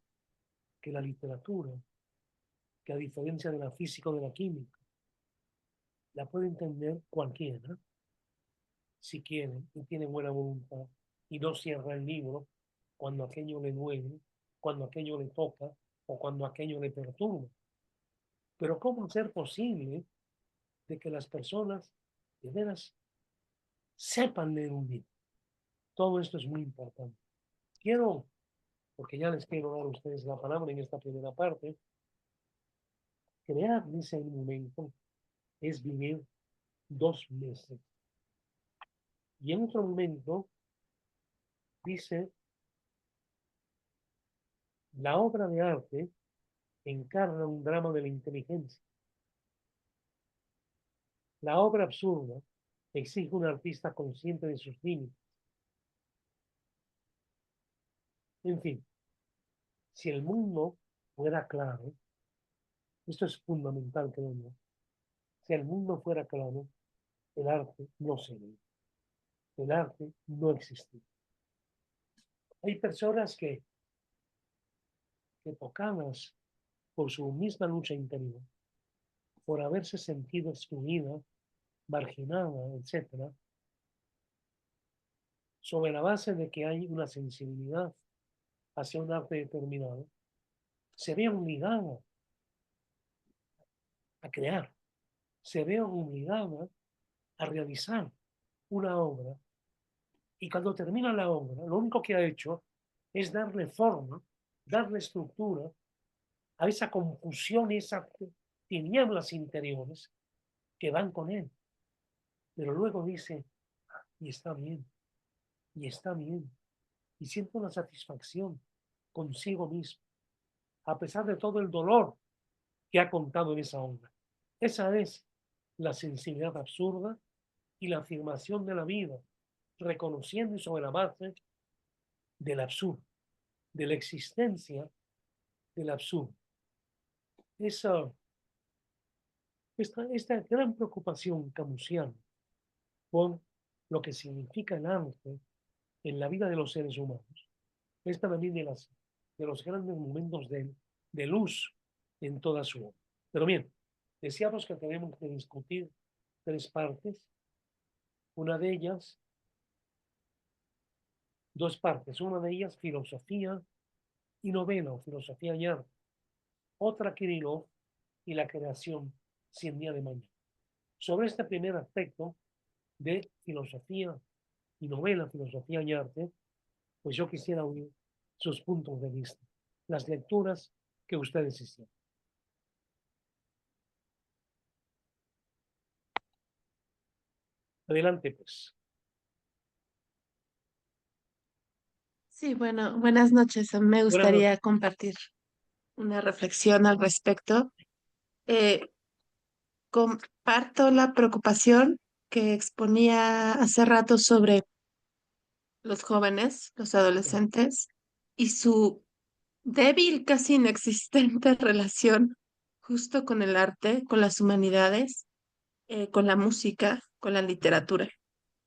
que la literatura, que a diferencia de la física o de la química, la puede entender cualquiera, si quiere, y tiene buena voluntad, y no cierra el libro cuando aquello le duele, cuando aquello le toca o cuando aquello le perturba. Pero ¿cómo hacer posible de que las personas de veras sepan leer un libro? Todo esto es muy importante. Quiero, porque ya les quiero dar a ustedes la palabra en esta primera parte, crear, dice el momento, es vivir 2 meses. Y en otro momento dice, la obra de arte encarna un drama de la inteligencia. La obra absurda exige un artista consciente de sus límites. En fin, si el mundo fuera claro, esto es fundamental, creo yo, si el mundo fuera claro, el arte no sería. El arte no existiría. Hay personas que tocadas por su misma lucha interior, por haberse sentido excluida, marginada, etc., sobre la base de que hay una sensibilidad hacia un arte determinado, se ve obligada a crear, se ve obligada a realizar una obra y cuando termina la obra, lo único que ha hecho es darle forma, darle estructura a esa confusión, esas tinieblas interiores que van con él. Pero luego dice, y está bien, y está bien, y siento una satisfacción consigo mismo, a pesar de todo el dolor que ha contado en esa obra. Esa es la sensibilidad absurda y la afirmación de la vida, reconociendo y sobre la base del absurdo, de la existencia del absurdo. Esta gran preocupación camusiana por lo que significa el arte en la vida de los seres humanos es también de los grandes momentos de luz en toda su obra. Pero bien, decíamos que tenemos que discutir 3 partes. Una de ellas, 2 partes. Una de ellas, filosofía y novela, o filosofía y arte. Otra, Kirillov y la creación 100 días de mañana. Sobre este primer aspecto de filosofía y novela, filosofía y arte, pues yo quisiera oír sus puntos de vista, las lecturas que ustedes hicieron. Adelante, pues. Sí, bueno, buenas noches. Me Buenas noches. gustaría compartir una reflexión al respecto. Eh, Comparto la preocupación que exponía hace rato sobre los jóvenes, los adolescentes y su débil, casi inexistente relación justo con el arte, con las humanidades, con la música, con la literatura.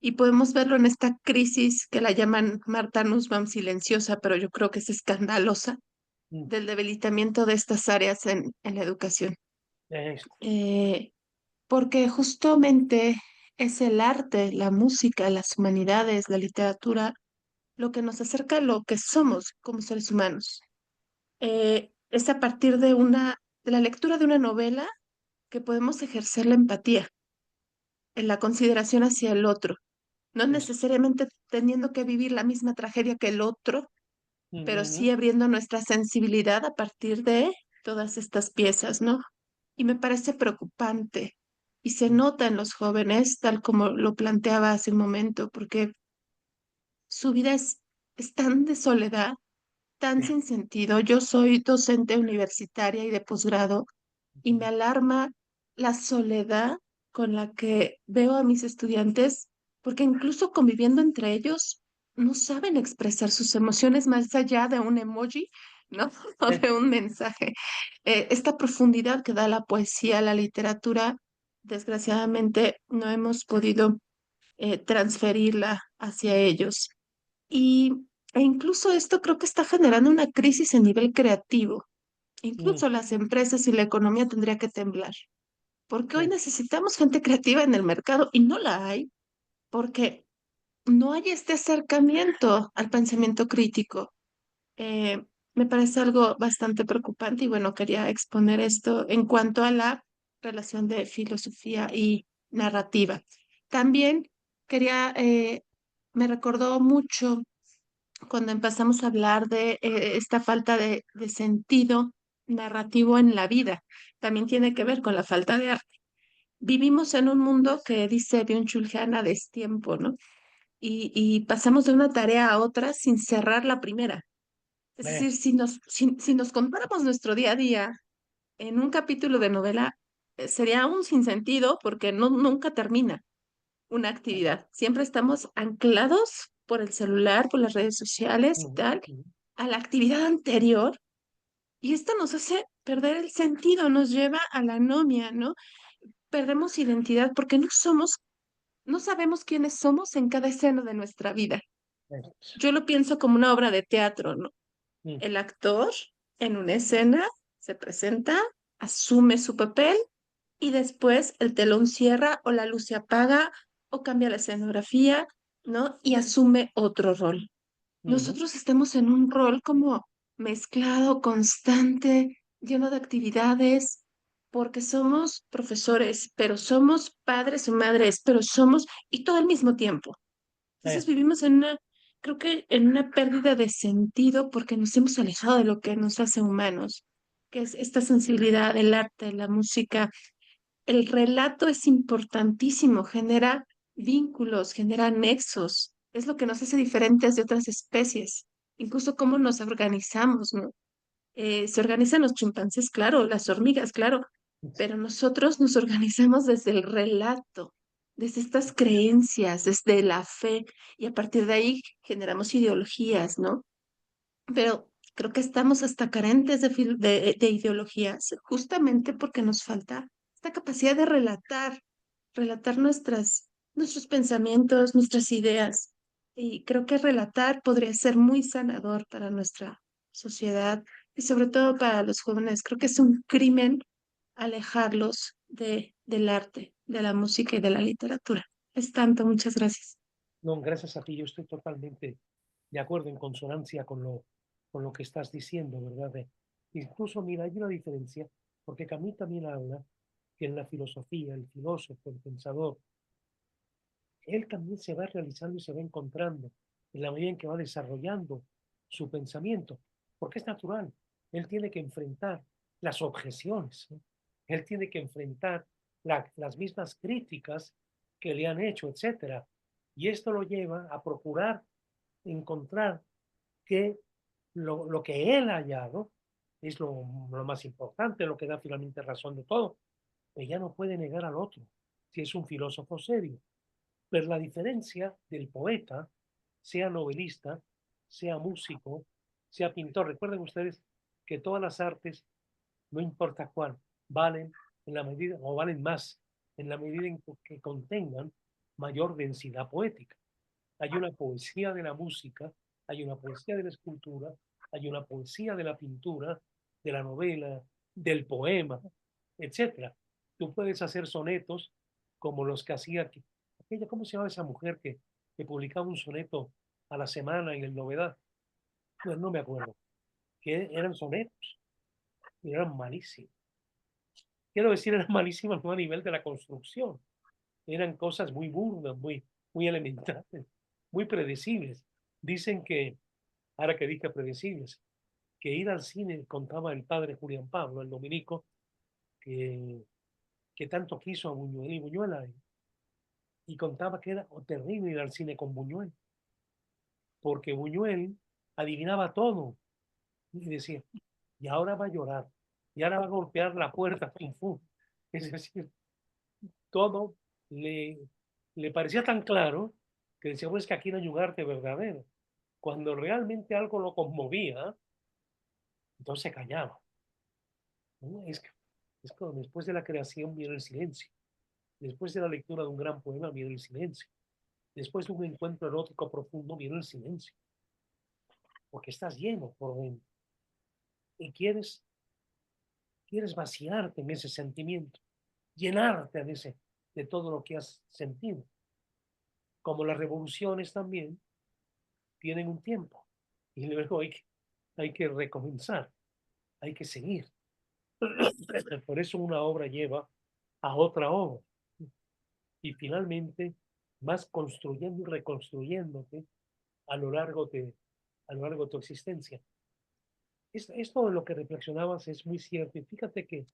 Y podemos verlo en esta crisis que la llaman Marta Nussbaum silenciosa, pero yo creo que es escandalosa, Mm, del debilitamiento de estas áreas en la educación. esto. Eh, Porque justamente es el arte, la música, las humanidades, la literatura, lo que nos acerca a lo que somos como seres humanos. Es a partir de la lectura de una novela que podemos ejercer la empatía, en la consideración hacia el otro, no Esto. necesariamente teniendo que vivir la misma tragedia que el otro, pero Ujú, sí abriendo nuestra sensibilidad a partir de todas estas piezas, ¿no? Y me parece preocupante y se ujú, nota en los jóvenes, tal como lo planteaba hace un momento, porque su vida es tan de soledad, tan sí, sin sentido. Yo soy docente universitaria y de posgrado y me ujú, alarma la soledad con la que veo a mis estudiantes, porque incluso conviviendo entre ellos, no saben expresar sus emociones más allá de un emoji, ¿no? O eh, de un mensaje. Esta profundidad que da la poesía, la literatura, desgraciadamente no hemos podido transferirla hacia ellos. Y, e incluso esto creo que está generando una crisis a nivel creativo. mm, Incluso las empresas y la economía tendría que temblar, porque hoy eh, necesitamos gente creativa en el mercado y no la hay, porque no hay este acercamiento al pensamiento crítico. Eh, Me parece algo bastante preocupante y bueno, quería exponer esto en cuanto a la relación de filosofía y narrativa. También quería, me recordó mucho cuando empezamos a hablar de esta falta de sentido narrativo en la vida. También tiene que ver con la falta de arte. Vivimos en un mundo que dice Byung-Chul Han a destiempo, ¿no? Y pasamos de una tarea a otra sin cerrar la primera. Es eh, decir, si nos contáramos nuestro día a día en un capítulo de novela, sería un sinsentido porque no, nunca termina una actividad. Siempre estamos anclados por el celular, por las redes sociales y ujú, tal, ujú, a la actividad anterior. Y esto nos hace perder el sentido, nos lleva a la anomia, ¿no? Perdemos identidad porque no sabemos quiénes somos en cada escena de nuestra vida. esto. Yo lo pienso como una obra de teatro, ¿no? Mm, El actor en una escena se presenta, asume su papel y después el telón cierra o la luz se apaga o cambia la escenografía, ¿no? Y asume otro rol. ujú, Nosotros estamos en un rol como mezclado, constante, lleno de actividades, porque somos profesores, pero somos padres o madres, pero somos, y todo al mismo tiempo. Entonces eh, vivimos creo que en una pérdida de sentido porque nos hemos alejado de lo que nos hace humanos, que es esta sensibilidad del arte, la música. El relato es importantísimo, genera vínculos, genera nexos, es lo que nos hace diferentes de otras especies, incluso cómo nos organizamos, ¿no? Se organizan los chimpancés, claro, las hormigas, claro, pero nosotros nos organizamos desde el relato, desde estas creencias, desde la fe, y a partir de ahí generamos ideologías, ¿no? Pero creo que estamos hasta carentes de ideologías, justamente porque nos falta esta capacidad de relatar nuestros pensamientos, nuestras ideas. Y creo que relatar podría ser muy sanador para nuestra sociedad y sobre todo para los jóvenes. Creo que es un crimen alejarlos del arte, de la música y de la literatura. Es tanto, muchas gracias. no, gracias a ti, yo estoy totalmente de acuerdo, en consonancia con lo que estás diciendo, ¿verdad? Incluso, mira, hay una diferencia, porque Camus también habla que en la filosofía, el filósofo, el pensador, él también se va realizando y se va encontrando en la medida en que va desarrollando su pensamiento, porque es natural. Él tiene que enfrentar las objeciones, ¿no? Él tiene que enfrentar las mismas críticas que le han hecho, etcétera. Y esto lo lleva a procurar encontrar que lo que él ha hallado es lo más importante, lo que da finalmente razón de todo. Ella no puede negar al otro, si es un filósofo serio. Pero la diferencia del poeta, sea novelista, sea músico, sea pintor, recuerden ustedes que todas las artes, no importa cuál, valen en la medida, o valen más, en la medida en que contengan mayor densidad poética. Hay una poesía de la música, hay una poesía de la escultura, hay una poesía de la pintura, de la novela, del poema, etcétera. Tú puedes hacer sonetos como los que hacía aquella, ¿cómo se llama esa mujer que publicaba un soneto a la semana en el Novedad? Pues no me acuerdo. Que eran sonetos y eran malísimos. Quiero decir, eran malísimas no a nivel de la construcción. Eran cosas muy burdas, muy elementales, muy predecibles. Dicen que, ahora que dije predecibles, que ir al cine, contaba el padre Julián Pablo, el dominico, que, que tanto quiso a Buñuel y Buñuel, y contaba que era terrible ir al cine con Buñuel, porque Buñuel adivinaba todo y decía, y ahora va a llorar, y ahora va a golpear la puerta, pum, pum. Es decir, todo le, le parecía tan claro que decía, pues que aquí no hay un arte verdadero. Cuando realmente algo lo conmovía, entonces se callaba, ¿no? Es como después de la creación viene el silencio. Después de la lectura de un gran poema viene el silencio. Después de un encuentro erótico profundo viene el silencio. Porque estás lleno por dentro. Y quieres vaciarte en ese sentimiento. Llenarte de todo lo que has sentido. Como las revoluciones también tienen un tiempo. Y luego hay que recomenzar. Hay que seguir. Por eso una obra lleva a otra obra. Y finalmente vas construyendo y reconstruyéndote a lo largo a lo largo de tu existencia. Esto de lo que reflexionabas es muy cierto. Y fíjate que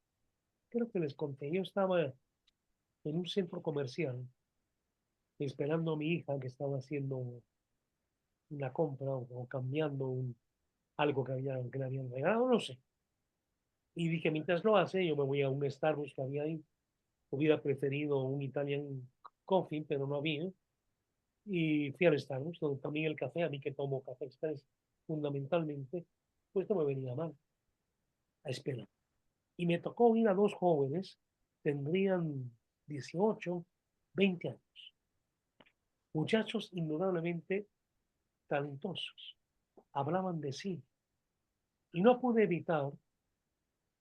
creo que les conté, yo estaba en un centro comercial esperando a mi hija que estaba haciendo una compra o cambiando algo que le habían regalado, no sé. Y dije, mientras lo hace, yo me voy a un Starbucks que había ahí. Hubiera preferido un Italian Coffee, pero no había. Y fui al Starbucks, donde también el café, a mí que tomo café express fundamentalmente, pues no me venía mal a esperar. Y me tocó ir a dos jóvenes, tendrían 18, 20 años, muchachos indudablemente talentosos, hablaban de sí. Y no pude evitar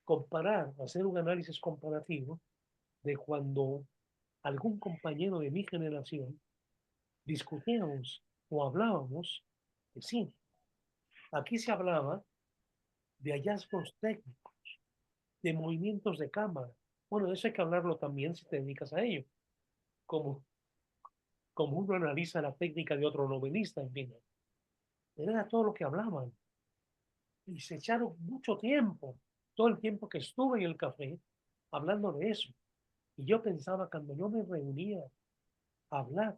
comparar, hacer un análisis comparativo de cuando algún compañero de mi generación discutíamos o hablábamos de cine. Aquí se hablaba de hallazgos técnicos, de movimientos de cámara. Bueno, eso hay que hablarlo también si te dedicas a ello, como, como uno analiza la técnica de otro novelista, en fin. Era todo lo que hablaban. Y se echaron mucho tiempo, todo el tiempo que estuve en el café, hablando de eso. Y yo pensaba, cuando yo me reunía a hablar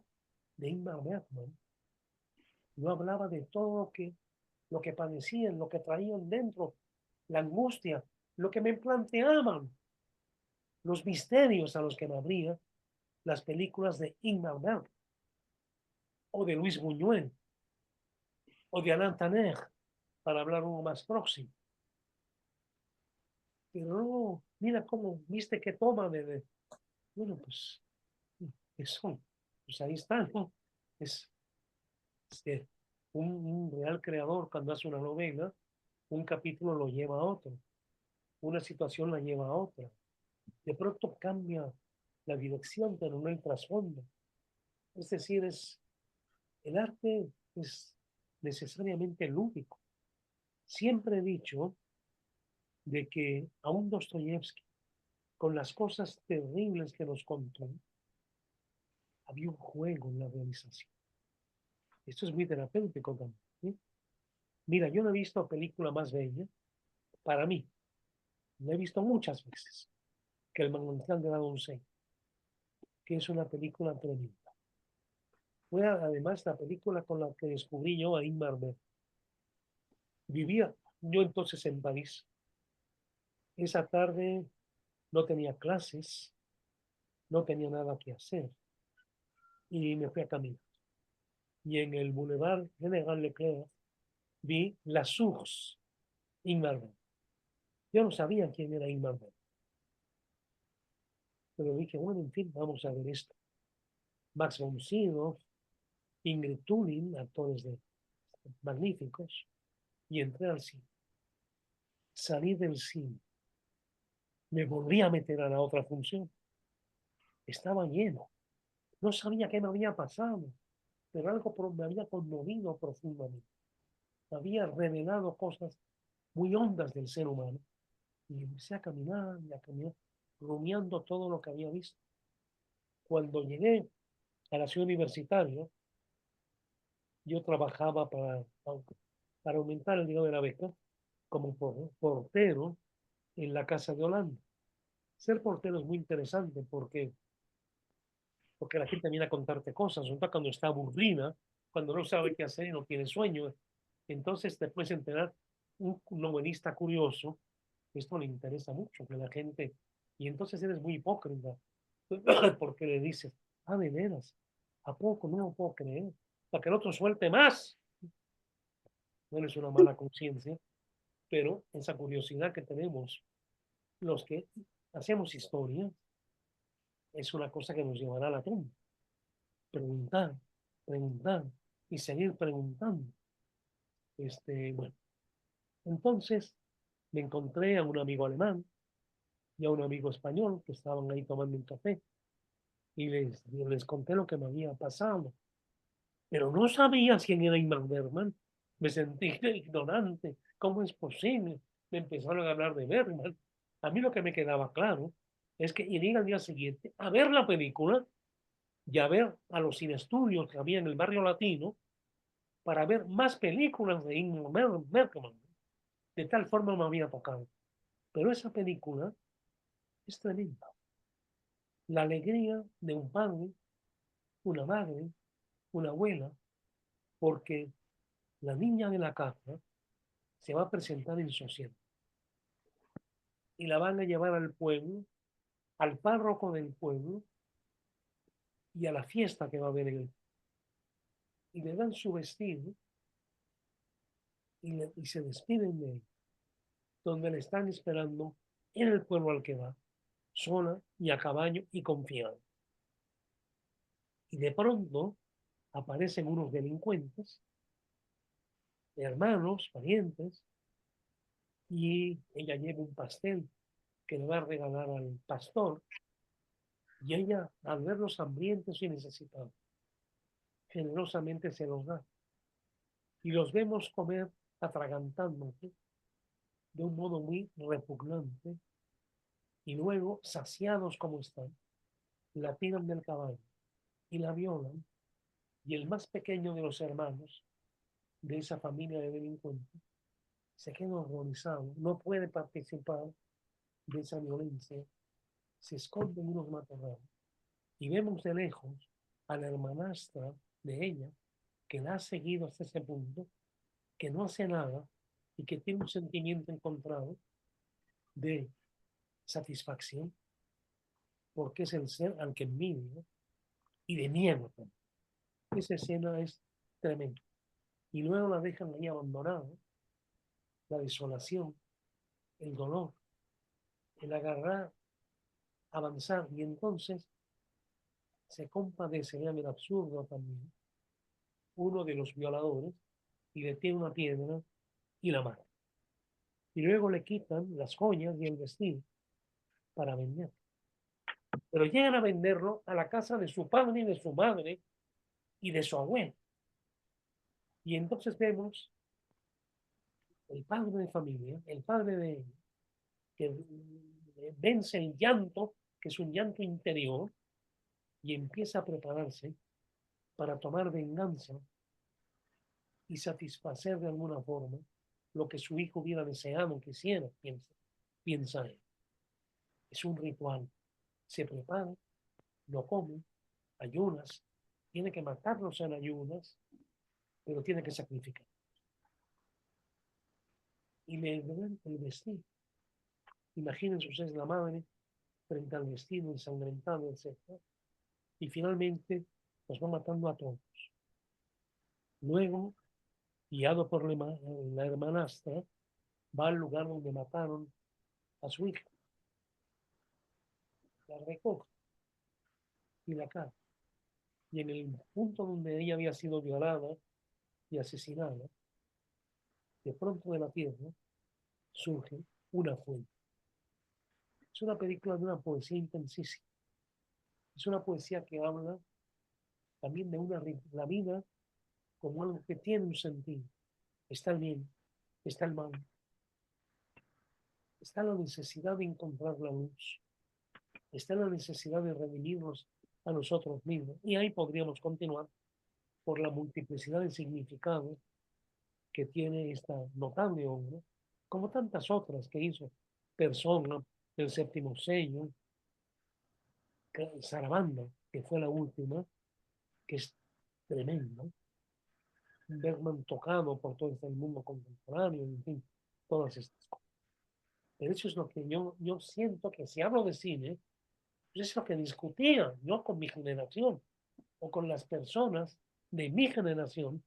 de Ingmar Bergman, yo hablaba de todo lo que padecían, lo que traían dentro, la angustia, lo que me planteaban, los misterios a los que me abría las películas de Ingmar Bergman, o de Luis Buñuel, o de Alain Taner, para hablar uno más próximo. Pero no, mira cómo, viste que toma bueno, pues, eso, pues ahí está, ¿no? Es, es que un real creador, cuando hace una novela, un capítulo lo lleva a otro, una situación la lleva a otra. De pronto cambia la dirección, pero no el trasfondo. Es decir, el arte es necesariamente lúdico. Siempre he dicho de que a un Dostoyevsky, con las cosas terribles que nos contó, había un juego en la realización. Esto es muy terapéutico también, ¿sí? Mira, yo no he visto película más bella, para mí, lo he visto muchas veces, que El manantial de la doncella, que es una película tremenda. Fue además la película con la que descubrí yo a Ingmar Bergman. Vivía yo entonces en París. Esa tarde no tenía clases, no tenía nada que hacer y me fui a caminar. Y en el Boulevard General Leclerc vi La Source, Ingmar Bergman. Yo no sabía quién era Ingmar Bergman, pero dije, bueno, en fin, vamos a ver esto. Max von Sydow, Ingrid Thulin, actores magníficos, y entré al cine. Salí del cine, me volví a meter a la otra función. Estaba lleno. No sabía qué me había pasado, pero algo me había conmovido profundamente. Me había revelado cosas muy hondas del ser humano. Y empecé a caminar y a caminar, rumiando todo lo que había visto. Cuando llegué a la ciudad universitaria, yo trabajaba para aumentar el dinero de la beca como portero en la Casa de Holanda. Ser portero es muy interesante porque la gente viene a contarte cosas, sobre todo cuando está aburrida, cuando no sabe qué hacer y no tiene sueño. Entonces te puedes enterar, un novelista curioso, esto le interesa mucho, que la gente, y entonces eres muy hipócrita, porque le dices, ah, de veras, ¿a poco? No lo puedo creer, para que el otro suelte más. No es una mala conciencia, pero esa curiosidad que tenemos los que hacemos historia es una cosa que nos llevará a la tumba. Preguntar, preguntar y seguir preguntando. Bueno, entonces me encontré a un amigo alemán y a un amigo español que estaban ahí tomando un café y les conté lo que me había pasado. Pero no sabía quién era Ingmar Bergman. Me sentí ignorante. ¿Cómo es posible? Me empezaron a hablar de Bergman. A mí lo que me quedaba claro es que iría al día siguiente a ver la película y a ver a los cineestudios que había en el barrio latino para ver más películas de Ingmar Bergman. De tal forma me había tocado. Pero esa película es tremenda. La alegría de un padre, una madre, una abuela, porque la niña de la casa se va a presentar en sociedad y la van a llevar al pueblo, al párroco del pueblo y a la fiesta que va a haber en él. Y le dan su vestido y se despiden de él, donde le están esperando en el pueblo al que va, sola y a caballo y confiada. Y de pronto aparecen unos delincuentes, hermanos, parientes, y ella lleva un pastel que le va a regalar al pastor, y ella, al verlos hambrientos y necesitados, generosamente se los da. Y los vemos comer atragantándose de un modo muy repugnante, y luego, saciados como están, la tiran del caballo y la violan, y el más pequeño de los hermanos de esa familia de delincuentes se queda horrorizado, no puede participar de esa violencia, se esconde en unos matorrales, y vemos de lejos a la hermanastra de ella, que la ha seguido hasta ese punto, que no hace nada y que tiene un sentimiento encontrado de satisfacción, porque es el ser al que envidia, y de miedo también. Esa escena es tremenda. Y luego la dejan ahí abandonada, la desolación, el dolor, el agarrar, avanzar, y entonces se compadece, vean el absurdo también, uno de los violadores, y le tiene una piedra y la mata. Y luego le quitan las joyas y el vestido para vender. Pero llegan a venderlo a la casa de su padre y de su madre y de su abuelo. Y entonces vemos el padre de familia, el padre de que vence el llanto, que es un llanto interior, y empieza a prepararse para tomar venganza y satisfacer de alguna forma lo que su hijo hubiera deseado que hiciera, piensa él. Es un ritual. Se prepara no come, ayunas, tiene que matarlos en ayunas, pero tiene que sacrificar. Y le dan el vestido. Imagínense ustedes la madre frente al vestido ensangrentado, etc. Y finalmente los va matando a todos. Luego, guiado por la hermanastra, va al lugar donde mataron a su hija. La recoge y la cae. Y en el punto donde ella había sido violada y asesinada, de pronto de la tierra surge una fuente. Es una película de una poesía intensísima. Es una poesía que habla también de la vida como algo que tiene un sentido. Está el bien, está el mal, está la necesidad de encontrar la luz, está la necesidad de redimirnos a nosotros mismos. Y ahí podríamos continuar por la multiplicidad de significados que tiene esta notable obra, como tantas otras que hizo Persona, El Séptimo Sello, Sarabanda, que fue la última, que es tremendo. Bergman tocado por todo el mundo contemporáneo, en fin, todas estas cosas. Pero eso es lo que yo siento que si hablo de cine, pues es lo que discutía yo con mi generación o con las personas de mi generación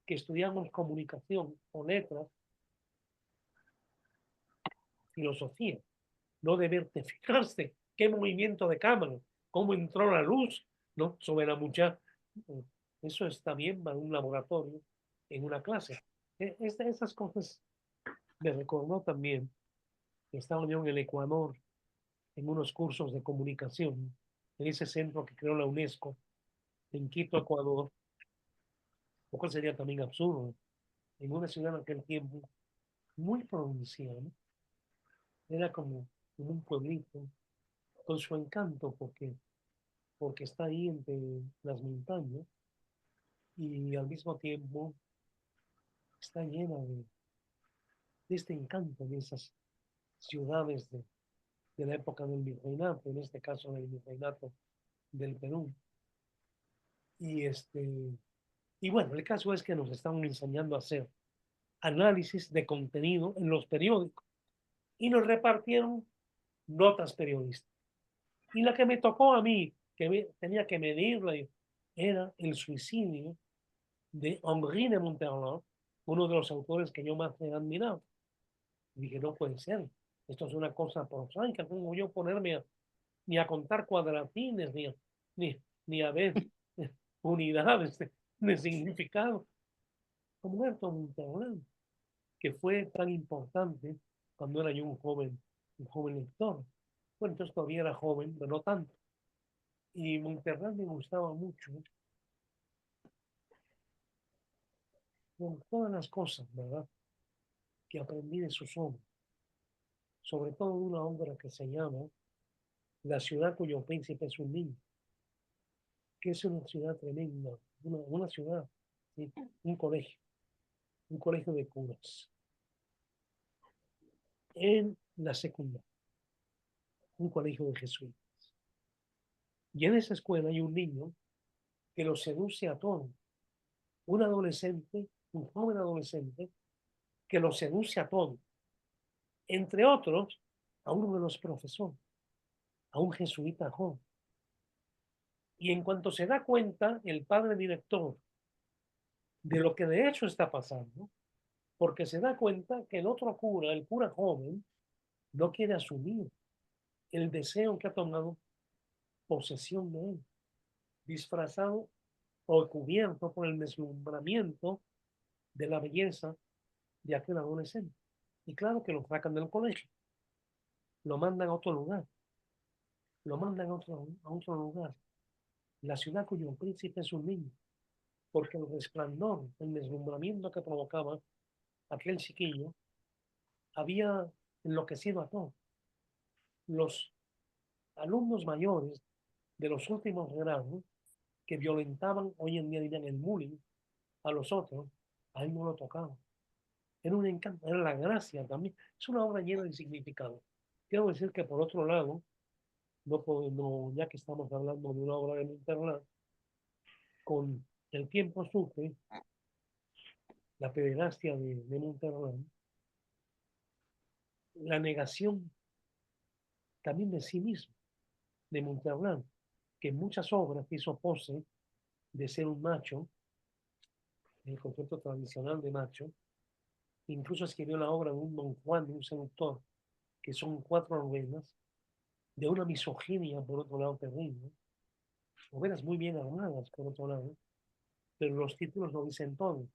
que estudiamos comunicación o letras, filosofía, no de verte, fijarse qué movimiento de cámara, cómo entró la luz, ¿no? Sobre la muchacha. Eso está bien para un laboratorio en una clase. Esas cosas me recordó también que estaba yo en el Ecuador en unos cursos de comunicación en ese centro que creó la UNESCO en Quito, Ecuador, lo cual sería también absurdo, en una ciudad en aquel tiempo muy provincial, era como un pueblito, con su encanto, porque está ahí entre las montañas y al mismo tiempo está llena de este encanto de esas ciudades de la época del virreinato, en este caso del virreinato del Perú. Y bueno, el caso es que nos están enseñando a hacer análisis de contenido en los periódicos y nos repartieron notas periodísticas. Y la que me tocó a mí, que tenía que medirla, era el suicidio de Henri de Monterland, uno de los autores que yo más he admirado. Y dije, no puede ser, esto es una cosa prosaica, ¿cómo yo ponerme ni a contar cuadratines, ni, ni a ver unidades de significado? Como Humberto Monterland, que fue tan importante cuando era yo un joven lector. Bueno, entonces todavía era joven, pero no tanto. Y Monterland me gustaba mucho por todas las cosas, ¿verdad?, que aprendí de sus obras, sobre todo una obra que se llama La ciudad cuyo príncipe es un niño, que es una ciudad tremenda, una ciudad, ¿sí? Un colegio de curas, en la secundaria, un colegio de jesuitas. Y en esa escuela hay un niño que lo seduce a todo, un adolescente, un joven adolescente, que lo seduce a todo, entre otros, a uno de los profesores, a un jesuita joven. Y en cuanto se da cuenta el padre director de lo que de hecho está pasando, porque se da cuenta que el otro cura, el cura joven, no quiere asumir el deseo que ha tomado posesión de él, disfrazado o cubierto por el deslumbramiento de la belleza de aquel adolescente. Y claro que lo sacan del colegio, lo mandan a otro lugar, lo mandan a otro lugar, la ciudad cuyo príncipe es un niño, porque el resplandor, el deslumbramiento que provocaba aquel chiquillo había enloquecido a todos. Los alumnos mayores de los últimos grados que violentaban, hoy en día dirían el bullying, a los otros, a él no lo tocaban. Era un encanto, era la gracia también. Es una obra llena de significado. Quiero decir que por otro lado, ya que estamos hablando de una obra de Monterland, con el tiempo supe la pederastia de Monterland, la negación también de sí mismo, de Monterland, que en muchas obras hizo pose de ser un macho, el concepto tradicional de macho, incluso escribió la obra de un Don Juan, de un seductor, que son 4 novelas, de una misoginia, por otro lado, terrible, novelas muy bien armadas, por otro lado, pero los títulos lo dicen todo.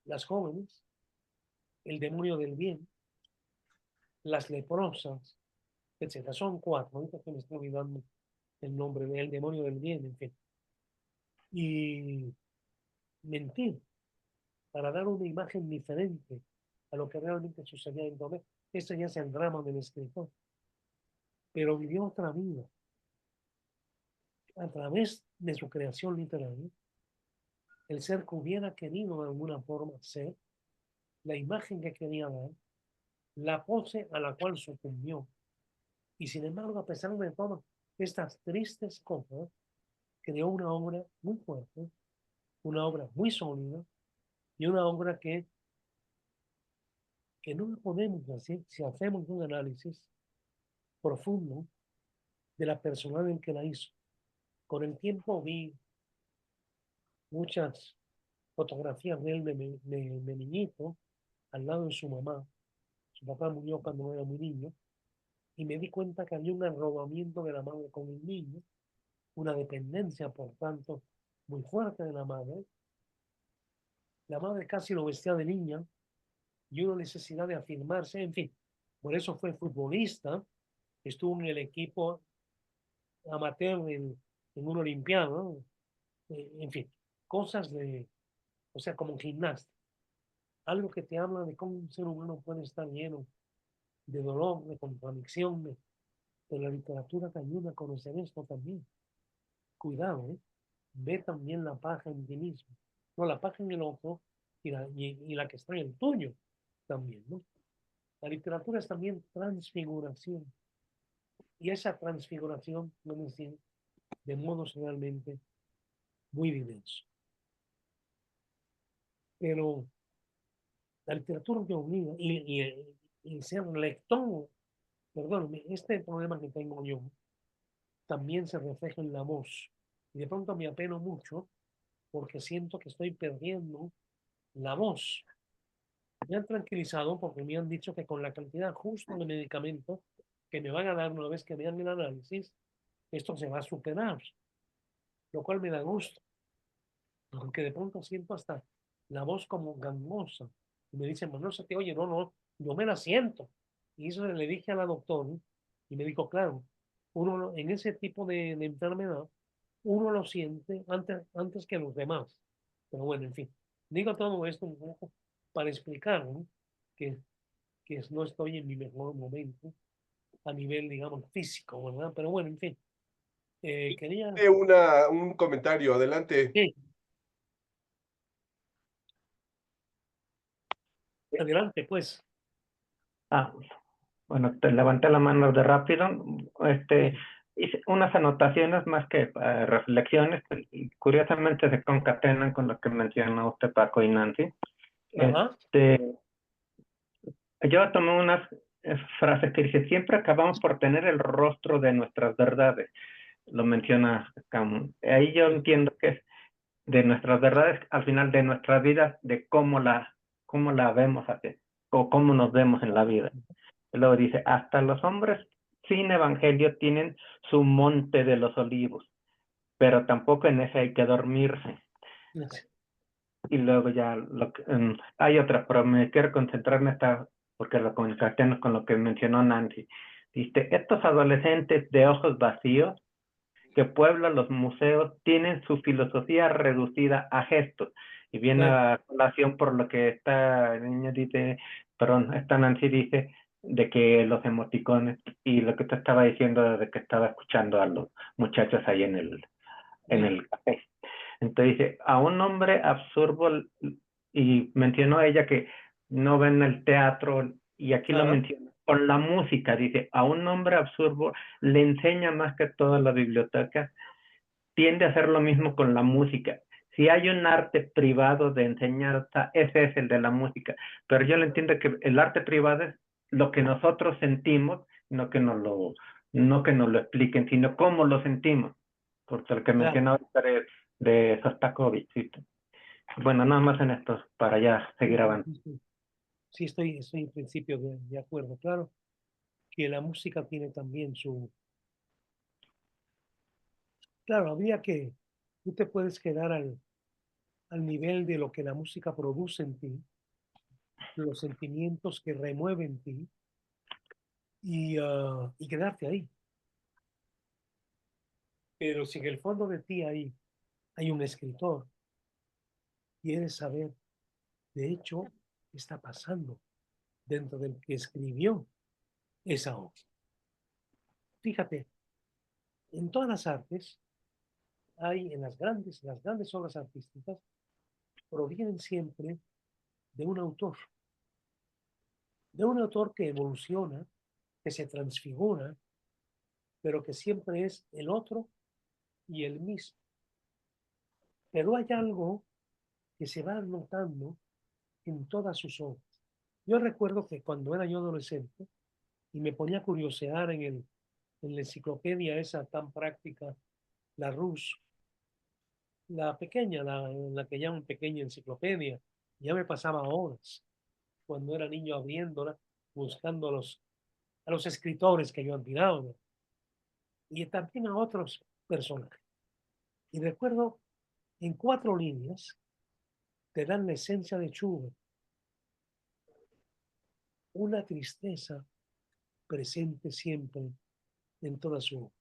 Las jóvenes, el demonio del bien, las leprosas, etcétera. Son 4, ahorita que me estoy olvidando el nombre del demonio del bien, en fin. Y mentir para dar una imagen diferente a lo que realmente sucedía en Tomé. Este ya es el drama del escritor. Pero vivió otra vida a través de su creación literaria. El ser que hubiera querido de alguna forma ser, la imagen que quería dar, la pose a la cual sucumbió. Y sin embargo, a pesar de todas estas tristes cosas, creó una obra muy fuerte, una obra muy sólida y una obra que no podemos decir si hacemos un análisis profundo de la persona en que la hizo. Con el tiempo vi muchas fotografías de él de niñito al lado de su mamá. Su papá murió cuando era muy niño y me di cuenta que había un arrobamiento de la madre con el niño, una dependencia, por tanto, muy fuerte de la madre. La madre casi lo vestía de niña y una necesidad de afirmarse, en fin. Por eso fue futbolista, estuvo en el equipo amateur en una olimpiada, ¿no? En fin, cosas o sea, como gimnasta. Algo que te habla de cómo un ser humano puede estar lleno de dolor, de contradicción, de la literatura te ayuda a conocer esto también. Cuidado, ¿eh? Ve también la paja en ti mismo. No, la paja en el otro y la que está en el tuyo también, ¿no? La literatura es también transfiguración. Y esa transfiguración, vamos a decir, de modos realmente muy diversos. Pero la literatura te obliga y ser lector, perdón, este problema que tengo yo también se refleja en la voz. Y de pronto me apeno mucho porque siento que estoy perdiendo la voz. Me han tranquilizado porque me han dicho que con la cantidad justa de medicamento que me van a dar una vez que vean el análisis, esto se va a superar, lo cual me da gusto. Aunque de pronto siento hasta la voz como gangosa. Y me dicen, no se te oye, no, yo me la siento. Y eso le dije a la doctora y me dijo, claro, uno en ese tipo de enfermedad, uno lo siente antes que los demás. Pero bueno, en fin, digo todo esto un poco para explicar, ¿no? que, que no estoy en mi mejor momento a nivel, digamos, físico, ¿verdad? Pero bueno, en fin, quería... Un comentario, adelante. Sí, adelante, pues. Ah, bueno, te levanté la mano de rápido. Sí. Hice unas anotaciones más que reflexiones, y curiosamente se concatenan con lo que mencionó usted, Paco y Nancy. Ajá. Yo tomé unas frases que dice, siempre acabamos por tener el rostro de nuestras verdades. Lo menciona Camus. Ahí yo entiendo que es de nuestras verdades, al final de nuestras vidas, de cómo la vemos así, o cómo nos vemos en la vida. Luego dice, hasta los hombres sin evangelio tienen su monte de los olivos, pero tampoco en ese hay que dormirse. Y luego ya hay otra, pero me quiero concentrar en esta, porque lo conecté con lo que mencionó Nancy. Dice, estos adolescentes de ojos vacíos que pueblan los museos tienen su filosofía reducida a gestos. Y viene a colación por lo que esta niña dice, perdón, esta Nancy dice, de que los emoticones, y lo que te estaba diciendo de que estaba escuchando a los muchachos ahí en el café. Entonces dice, a un hombre absurdo, y mencionó ella que no ven el teatro, y aquí lo menciona, con la música, dice, a un hombre absurdo le enseña más que toda la biblioteca, tiende a hacer lo mismo con la música. Si hay un arte privado de enseñanza, ese es el de la música. Pero yo le entiendo que el arte privado es lo que nosotros sentimos, no que nos lo expliquen, sino cómo lo sentimos. Porque el que Claro. mencionaba de Sostakovich. ¿Sí? Bueno, nada más en esto, para ya seguir avanzando. Sí, estoy en principio de acuerdo. Claro que la música tiene también su... Claro, tú te puedes quedar al nivel de lo que la música produce en ti, de los sentimientos que remueve en ti y quedarte ahí. Pero si en el fondo de ti hay un escritor, quieres saber, de hecho, qué está pasando dentro del que escribió esa obra. Fíjate, en todas las artes hay, en las grandes obras artísticas, provienen siempre de un autor que evoluciona, que se transfigura, pero que siempre es el otro y el mismo. Pero hay algo que se va notando en todas sus obras. Yo recuerdo que cuando era yo adolescente y me ponía a curiosear en la enciclopedia esa tan práctica, la Rus, la pequeña, la que llaman pequeña enciclopedia, ya me pasaba horas cuando era niño abriéndola, buscando a los escritores que yo admiraba, ¿no? Y también a otros personajes. Y recuerdo, en 4 líneas, te dan la esencia de Schubert, una tristeza presente siempre en toda su obra.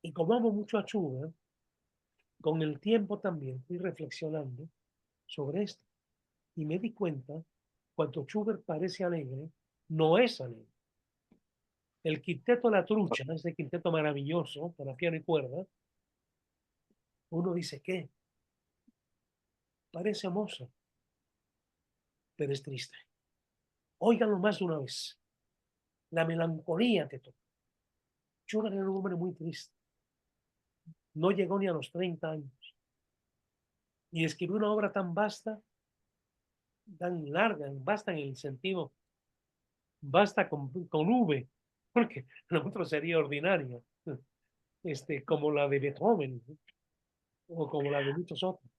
Y como amo mucho a Schubert, con el tiempo también fui reflexionando sobre esto. Y me di cuenta, cuando Schubert parece alegre, no es alegre. El quinteto La Trucha, ese quinteto maravilloso para piano y cuerda, uno dice, ¿qué? Parece Mozart, pero es triste. Óiganlo más de una vez. La melancolía que toca. Schubert era un hombre muy triste. No llegó ni a los 30 años. Y escribió una obra tan vasta, tan larga, basta en el sentido, basta con V, porque lo otro sería ordinario, como la de Beethoven o como la de muchos otros.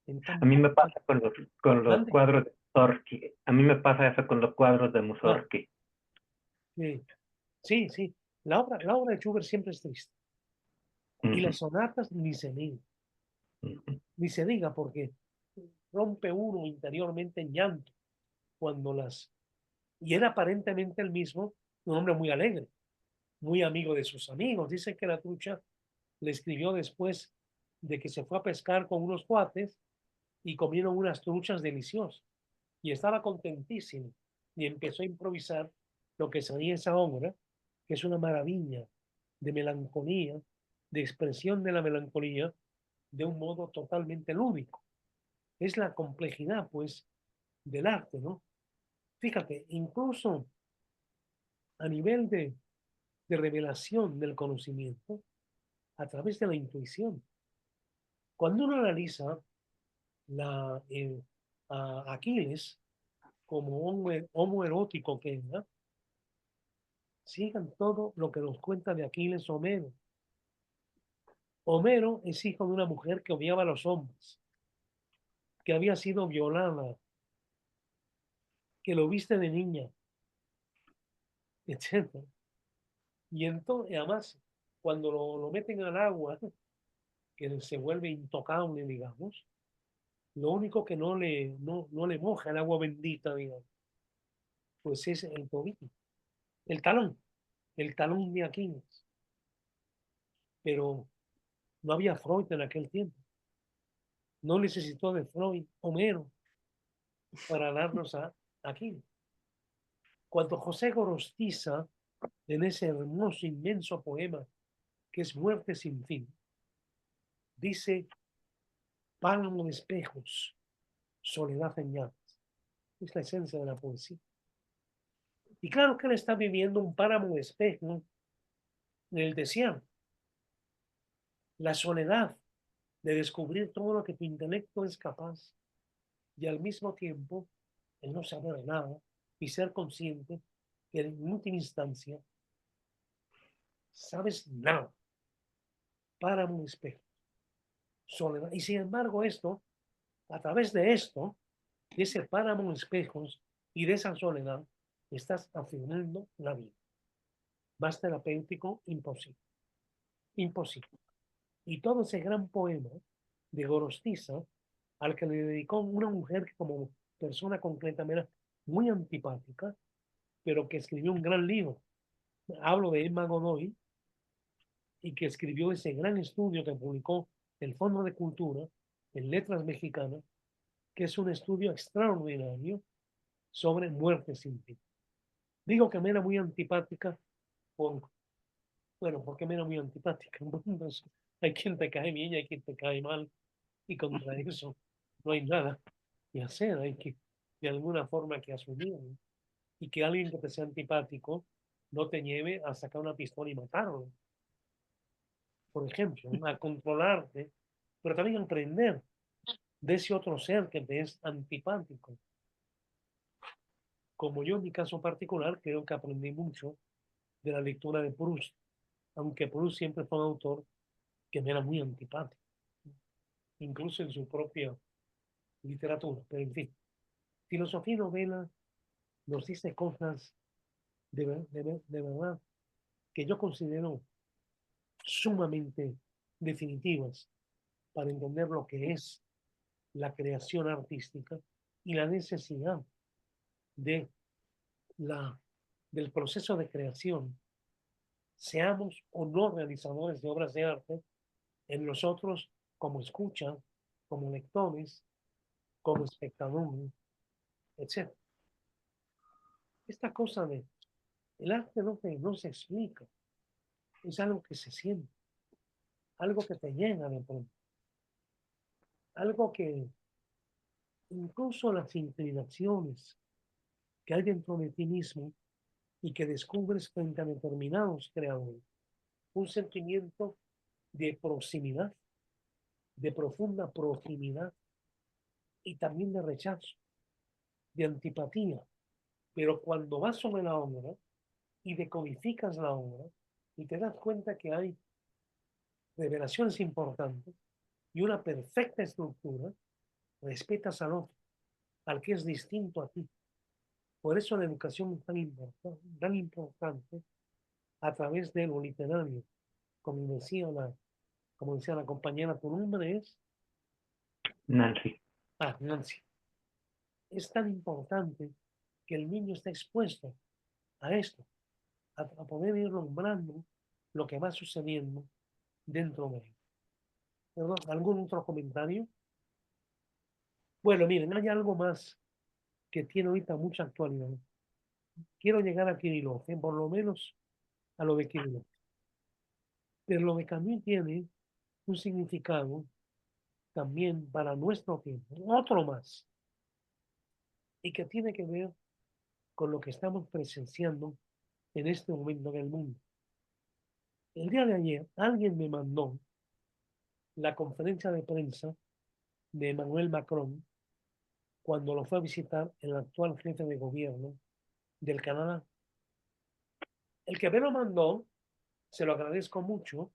En A mí me tan pasa con los grande. cuadros de Mussorgsky. A mí me pasa eso con los cuadros de Ah, Mussorgsky. sí, sí, sí. La obra de Schubert siempre es triste. Y Ujú, las sonatas ujú. ni se diga, porque rompe uno interiormente en llanto cuando y era aparentemente el mismo, un hombre muy alegre, muy amigo de sus amigos. Dice que la trucha le escribió después de que se fue a pescar con unos cuates y comieron unas truchas deliciosas. Y estaba contentísimo y empezó a improvisar lo que sería esa obra, que es una maravilla de melancolía, de expresión de la melancolía de un modo totalmente lúdico. Es la complejidad, pues, del arte, ¿no? Fíjate, incluso a nivel de revelación del conocimiento, a través de la intuición. Cuando uno analiza la, a Aquiles como homo erótico que era, sigan todo lo que nos cuenta de Aquiles Homero. Homero es hijo de una mujer que odiaba a los hombres, que había sido violada, que lo viste de niña, etc. Y entonces, además, cuando lo meten al agua, que se vuelve intocable, digamos, lo único que no le moja el agua bendita, digamos, pues es el tobillo, el talón, el talón de Aquiles. Pero no había Freud en aquel tiempo. No necesitó de Freud, Homero, para darnos a Aquiles. Cuando José Gorostiza, en ese hermoso, inmenso poema que es Muerte sin fin, dice, pálamo de espejos, soledad en llamas. Es la esencia de la poesía. Y claro que él está viviendo un páramo de espejo en el desierto. La soledad de descubrir todo lo que tu intelecto es capaz y al mismo tiempo el no saber nada y ser consciente que en última instancia sabes nada. Páramo de espejo. Soledad. Y sin embargo esto, a través de esto, de ese páramo de espejos y de esa soledad, estás afirmando la vida. Más terapéutico, imposible. Imposible. Y todo ese gran poema de Gorostiza, al que le dedicó una mujer que como persona concretamente era muy antipática, pero que escribió un gran libro. Hablo de Emma Godoy, y que escribió ese gran estudio que publicó el Fondo de Cultura en Letras Mexicanas, que es un estudio extraordinario sobre muerte sin fin. Digo que me era muy antipática por, bueno, porque me era muy antipática. Entonces, hay quien te cae bien y hay quien te cae mal, y contra eso no hay nada que hacer, hay que de alguna forma que asumir, ¿no? Y que alguien que te sea antipático no te lleve a sacar una pistola y matarlo, por ejemplo, ¿no? A controlarte, pero también a aprender de ese otro ser que te es antipático. Como yo en mi caso particular, creo que aprendí mucho de la lectura de Proust, aunque Proust siempre fue un autor que me era muy antipático, incluso en su propia literatura. Pero en fin, filosofía y novela nos dice cosas de verdad que yo considero sumamente definitivas para entender lo que es la creación artística y la necesidad de la, del proceso de creación, seamos o no realizadores de obras de arte, en nosotros como escucha, como lectores, como espectadores, etc. Esta cosa de el arte no se explica, es algo que se siente, algo que te llena de pronto, algo que incluso las inclinaciones que hay dentro de ti mismo y que descubres frente a determinados creadores, un sentimiento de proximidad, de profunda proximidad y también de rechazo, de antipatía. Pero cuando vas sobre la obra y decodificas la obra y te das cuenta que hay revelaciones importantes y una perfecta estructura, respetas al otro, al que es distinto a ti. Por eso la educación es tan importante a través de lo literario. Como decía la compañera, tu nombre es Nancy. Nancy. Es tan importante que el niño esté expuesto a esto, a poder ir nombrando lo que va sucediendo dentro de él. ¿Perdón? ¿Algún otro comentario? Bueno, miren, hay algo más que tiene ahorita mucha actualidad. Quiero llegar a Kirillov, por lo menos a lo de Kirillov. Pero lo de Camus tiene un significado también para nuestro tiempo, otro más, y que tiene que ver con lo que estamos presenciando en este momento en el mundo. El día de ayer alguien me mandó la conferencia de prensa de Emmanuel Macron cuando lo fue a visitar el actual jefe de gobierno del Canadá. El que me lo mandó, se lo agradezco mucho,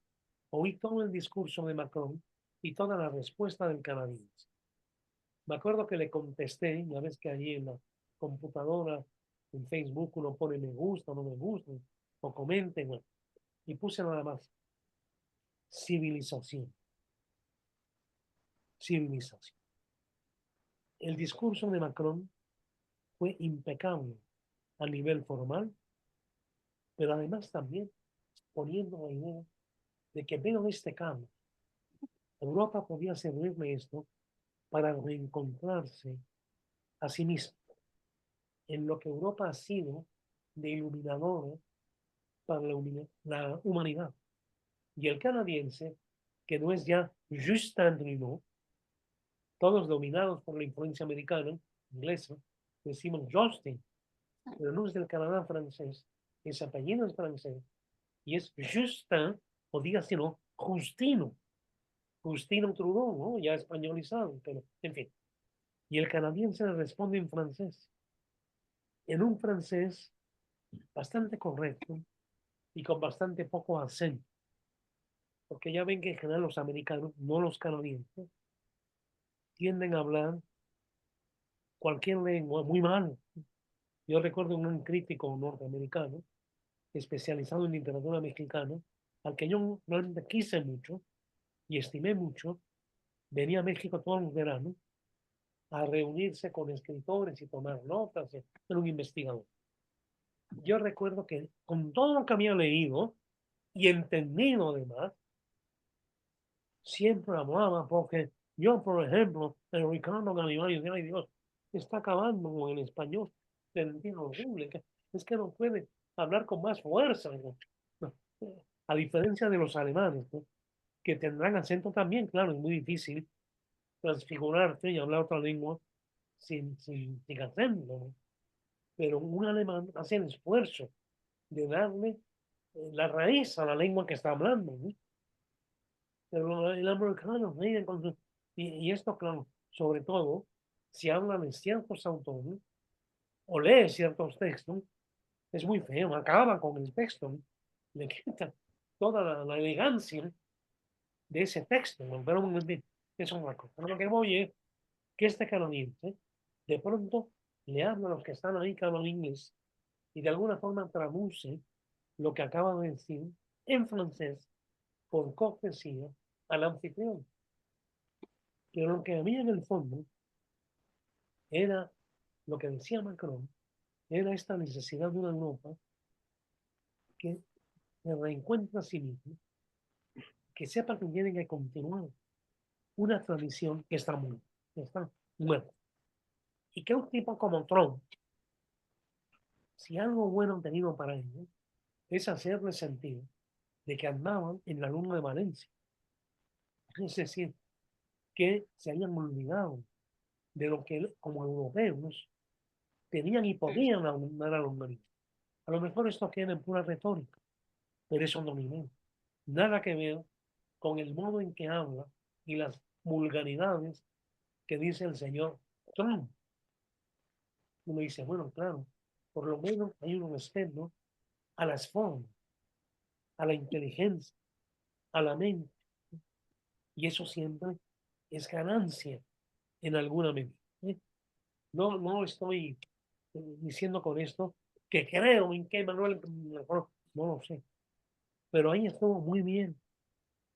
oí todo el discurso de Macron y toda la respuesta del canadiense. Me acuerdo que le contesté, ya ves que allí en la computadora, en Facebook, uno pone me gusta o no me gusta, o comenten, bueno, y puse nada más, civilización. Civilización. El discurso de Macron fue impecable a nivel formal, pero además también poniendo la idea de que veo este cambio. Europa podía servirle esto para reencontrarse a sí misma en lo que Europa ha sido de iluminadora para la humanidad. Y el canadiense, que no es ya Justin Trudeau, todos dominados por la influencia americana, inglesa, decimos Justin. pero no es del Canadá francés, ese apellido es francés, y es Justin, o diga si no, Justino, Justino Trudeau, ¿no? Ya españolizado, pero en fin. Y el canadiense le responde en francés, en un francés bastante correcto y con bastante poco acento, porque ya ven que en general los americanos, no los canadienses, tienden a hablar cualquier lengua muy mal. Yo recuerdo un crítico norteamericano especializado en literatura mexicana, al que yo realmente quise mucho y estimé mucho, venía a México todos los veranos a reunirse con escritores y tomar notas, era un investigador. Yo recuerdo que con todo lo que había leído y entendido además, siempre hablaba porque yo, por ejemplo, el Ricardo Garibay, decía, ay Dios, está acabando con el español, sentido horrible, que es que no puede hablar con más fuerza, ¿no? No, a diferencia de los alemanes, ¿no? Que tendrán acento también, claro, es muy difícil transfigurarte y hablar otra lengua sin acento, ¿no? Pero un alemán hace el esfuerzo de darle la raíz a la lengua que está hablando, ¿no? Pero el americano, miren, y esto, claro, sobre todo, si hablan de ciertos autores o lee ciertos textos, es muy feo, acaba con el texto, ¿no? Le quita toda la elegancia de ese texto, ¿no? Pero es una cosa. Pero lo que voy es que este canadiense, de pronto, le habla a los que están ahí que hablan inglés y de alguna forma traduce lo que acaba de decir en francés por cortesía al anfitrión. Pero lo que había en el fondo era lo que decía Macron, era esta necesidad de una Europa que se reencuentra a sí misma, que sepa que tiene que continuar una tradición que está muerta. Y que un tipo como Trump, si algo bueno han tenido para ellos, es hacerle sentir de que andaban en la luna de Valencia. Es decir, que se hayan olvidado de lo que como europeos tenían y podían aumentar a los maristas. A lo mejor esto queda en pura retórica, pero eso no viene. Nada que ver con el modo en que habla y las vulgaridades que dice el señor Trump. Uno dice, bueno, claro, por lo menos hay un respeto a las formas, a la inteligencia, a la mente, y eso siempre es ganancia en alguna medida. ¿Eh? No estoy diciendo con esto que creo en que Manuel, mejor, no lo sé, pero ahí estuvo muy bien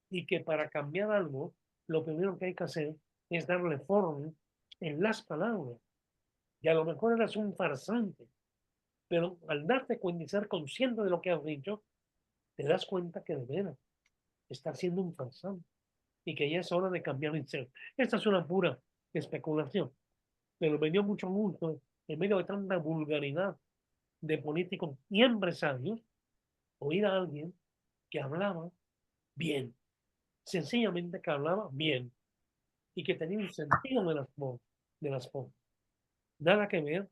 y que para cambiar algo, lo primero que hay que hacer es darle forma en las palabras. Y a lo mejor eres un farsante, pero al darte cuenta y ser consciente de lo que has dicho, te das cuenta que de veras estás siendo un farsante y que ya es hora de cambiar el ser. Esta es una pura especulación, pero me dio mucho gusto en medio de tanta vulgaridad de políticos y empresarios oír a alguien que hablaba bien, sencillamente que hablaba bien y que tenía un sentido de las formas. Nada que ver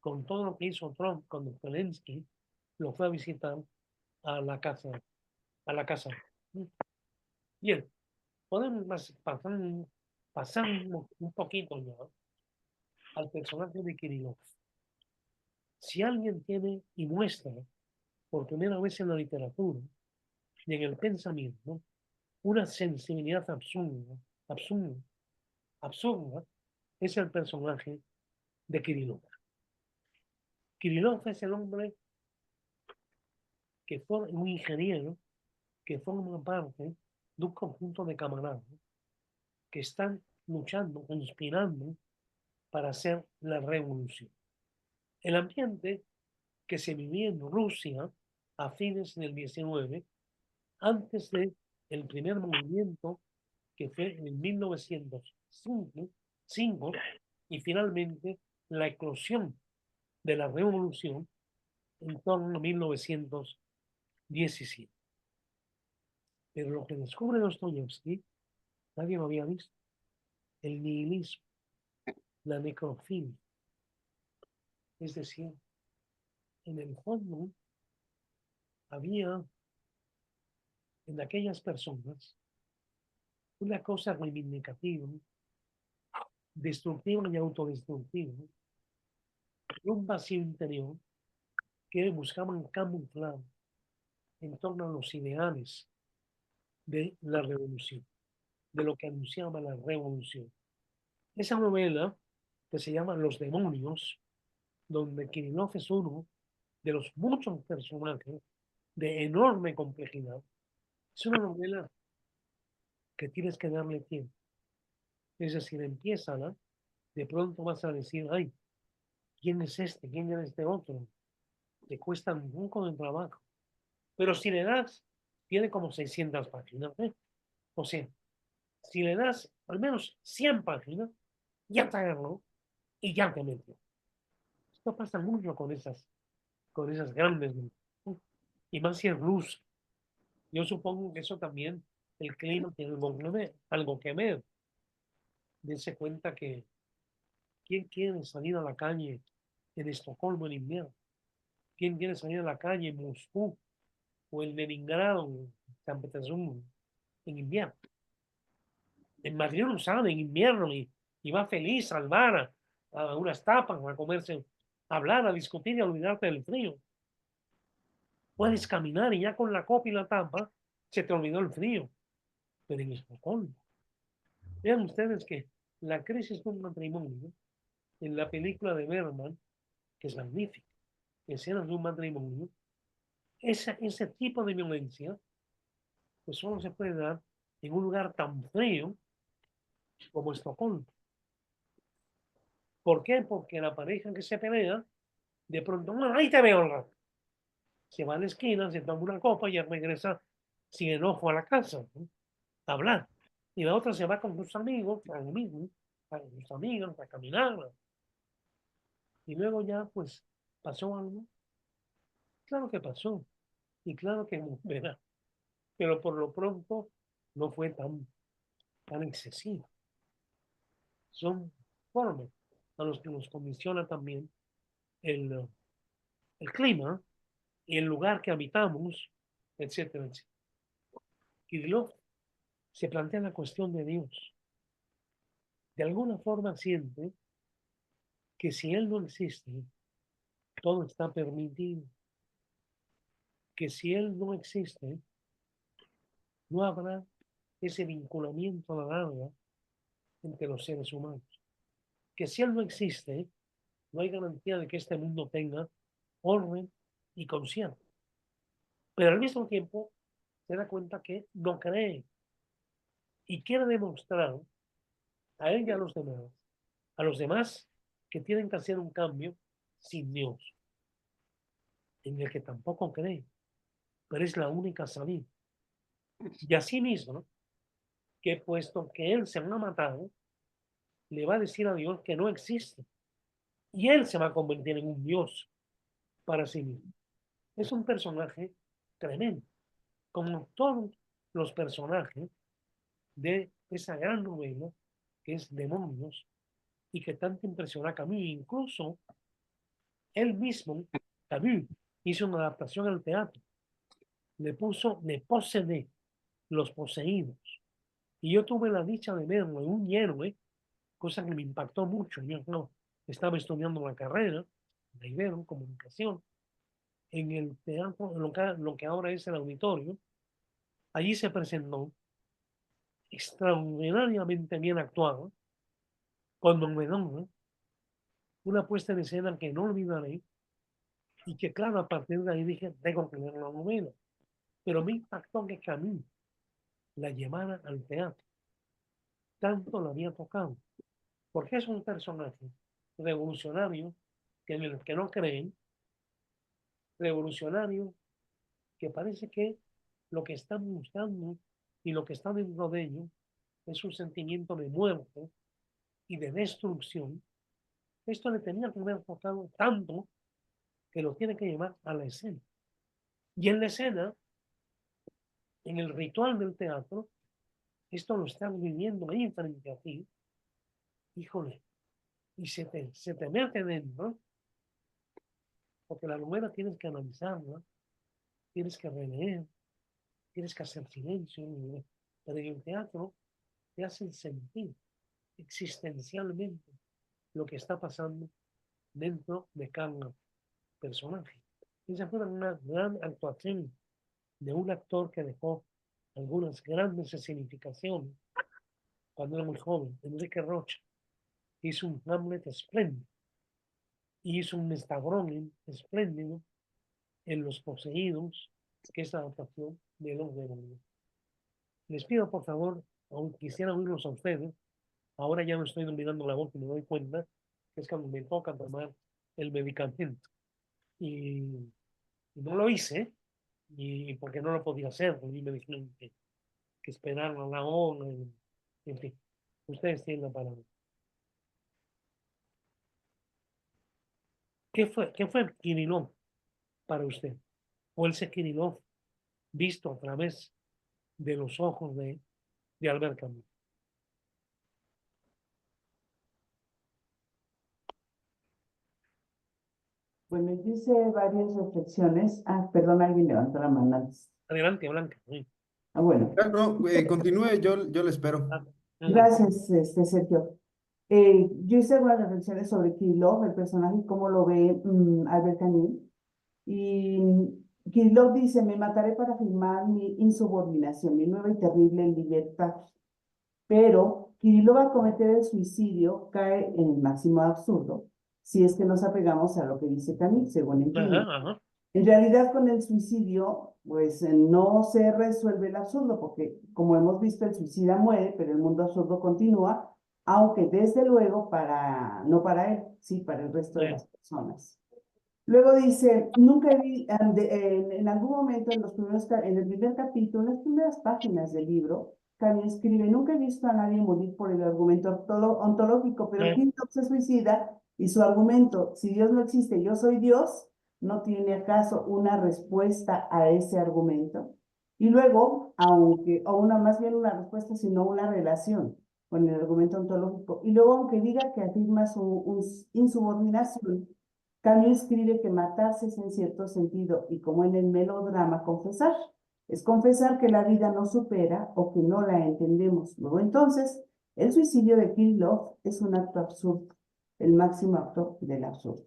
con todo lo que hizo Trump cuando Zelensky lo fue a visitar a la casa, a la casa. Bien, podemos pasar un poquito ya al personaje de Kirillov. Si alguien tiene y muestra por primera vez en la literatura y en el pensamiento una sensibilidad absurda, absurda, es el personaje de Kirillov. Kirillov es el hombre que fue un ingeniero que forma parte de un conjunto de camaradas que están luchando, inspirando para hacer la revolución. El ambiente que se vivía en Rusia a fines del 19, antes de el primer movimiento que fue en 1905, y finalmente la eclosión de la revolución en torno a 1917. Pero lo que descubre Dostoyevsky, nadie lo había visto, el nihilismo, la necrofilia, es decir, en el fondo había en aquellas personas una cosa reivindicativa, destructiva y autodestructiva, y un vacío interior que buscaban camuflar en torno a los ideales de la revolución, de lo que anunciaba la revolución. Esa novela que se llama Los demonios, donde Kirillov es uno de los muchos personajes de enorme complejidad, es una novela que tienes que darle tiempo. Es decir, empiézala, de pronto vas a decir, ay, ¿quién es este? ¿Quién es este otro? Te cuesta un poco de trabajo. Pero si le das, tiene como 600 páginas, ¿eh? O sea, si le das al menos 100 páginas, ya te agarró y ya te metió. Esto pasa mucho con esas grandes novelas, ¿no? Y más si es ruso. Yo supongo que eso también, el clima tiene algo que ver. Dense cuenta que ¿quién quiere salir a la calle en Estocolmo en invierno? ¿Quién quiere salir a la calle en Moscú o en Leningrado, en San Petersburgo en invierno? En Madrid lo sabe en invierno y va feliz al bar, a unas tapas, a comerse, a hablar, a discutir y a olvidarte del frío. Puedes caminar y ya con la copa y la tapa se te olvidó el frío. Pero en Estocolmo, vean ustedes que la crisis de un matrimonio, en la película de Bergman, que es magnífica, escenas de un matrimonio, ese tipo de violencia, pues solo se puede dar en un lugar tan frío como Estocolmo. ¿Por qué? Porque la pareja que se pelea, de pronto, "Ah, ahí te veo al rato". Se va a la esquina, se toma una copa y ya regresa sin enojo a la casa, ¿no? A hablar. Y la otra se va con sus amigos, a lo mismo, a sus amigas, a caminar. Y luego ya, pues, pasó algo. Claro que pasó. Y claro que volverá. Pero por lo pronto no fue tan excesivo. Son formas a los que nos condiciona también el, el clima y el lugar que habitamos, etcétera, etcétera. Kirillov se plantea la cuestión de Dios. De alguna forma siente que si Él no existe, todo está permitido. Que si Él no existe, no habrá ese vinculamiento a la larga entre los seres humanos. Que si Él no existe, no hay garantía de que este mundo tenga orden y concierto. Pero al mismo tiempo se da cuenta que no cree y quiere demostrar a él y a los demás que tienen que hacer un cambio sin Dios, en el que tampoco cree, pero es la única salida. Y así mismo, que puesto que él se ha matado, le va a decir a Dios que no existe. Y él se va a convertir en un Dios para sí mismo. Es un personaje tremendo, como todos los personajes de esa gran novela que es Demonios y que tanto impresiona a Camus. Incluso él mismo, Camus, hizo una adaptación al teatro. Le puso Le Possédé, los poseídos. Y yo tuve la dicha de verlo en un héroe, cosa que me impactó mucho. Yo no, estaba estudiando la carrera de Ibero, comunicación, en el teatro, en lo que ahora es el auditorio. Allí se presentó extraordinariamente bien actuado, con novedad, una puesta en escena que no olvidaré y que claro, a partir de ahí dije, tengo que leer la novela. Pero me impactó que Camille la llevara al teatro. Tanto la había tocado. Porque es un personaje revolucionario que no creen, revolucionario que parece que lo que están buscando y lo que está dentro de ellos es un sentimiento de muerte y de destrucción. Esto le tenía que haber tocado tanto que lo tiene que llevar a la escena. Y en la escena, en el ritual del teatro, esto lo están viviendo ahí frente a ti, híjole, y se te mete dentro porque la novela tienes que analizarla, tienes que releer, tienes que hacer silencio, pero en el teatro te hacen sentir existencialmente lo que está pasando dentro de cada personaje. Esa fue una gran actuación de un actor que dejó algunas grandes escenificaciones cuando era muy joven, Enrique Rocha. Hizo un Hamlet espléndido, hizo un Mestagrón espléndido en Los Poseídos, que es la adaptación de Los Demonios. Les pido, por favor, aunque quisiera oírlos a ustedes, ahora ya me estoy olvidando la voz y me doy cuenta que es cuando me toca tomar el medicamento. Y no lo hice, y porque no lo podía hacer, y me dijeron que esperar a la hora, en fin. Ustedes tienen la palabra. ¿Qué fue Kirillov para usted? ¿O ese Kirillov visto a través de los ojos de Albert Camus? Bueno, yo hice varias reflexiones. Perdón, alguien levantó la mano antes. Adelante, Blanca. Sí. Bueno, No, continúe, yo le espero. gracias, Sergio. Yo hice algunas reflexiones sobre Kirillov, el personaje, y cómo lo ve Albert Camus. Y Kirillov dice: me mataré para firmar mi insubordinación, mi nueva y terrible libertad. Pero Kirillov, al cometer el suicidio, cae en el máximo absurdo, si es que nos apegamos a lo que dice Camus, según entiendo. En realidad, con el suicidio, pues no se resuelve el absurdo, porque como hemos visto, el suicida muere, pero el mundo absurdo continúa, aunque desde luego no para él, sí para el resto de las personas. Luego dice: nunca vi, en algún momento en el primer capítulo, en las primeras páginas del libro, Camus escribe: nunca he visto a nadie morir por el argumento ontológico, pero Kirillov se suicida y su argumento, si Dios no existe, yo soy Dios, ¿no tiene acaso una respuesta a ese argumento? Y luego, más bien una respuesta, sino una relación con el argumento ontológico. Y luego, aunque diga que afirma su insubordinación, Camus escribe que matarse es, en cierto sentido, y como en el melodrama, confesar. Es confesar que la vida no supera o que no la entendemos. Luego, entonces, el suicidio de Kirillov es un acto absurdo, el máximo acto del absurdo.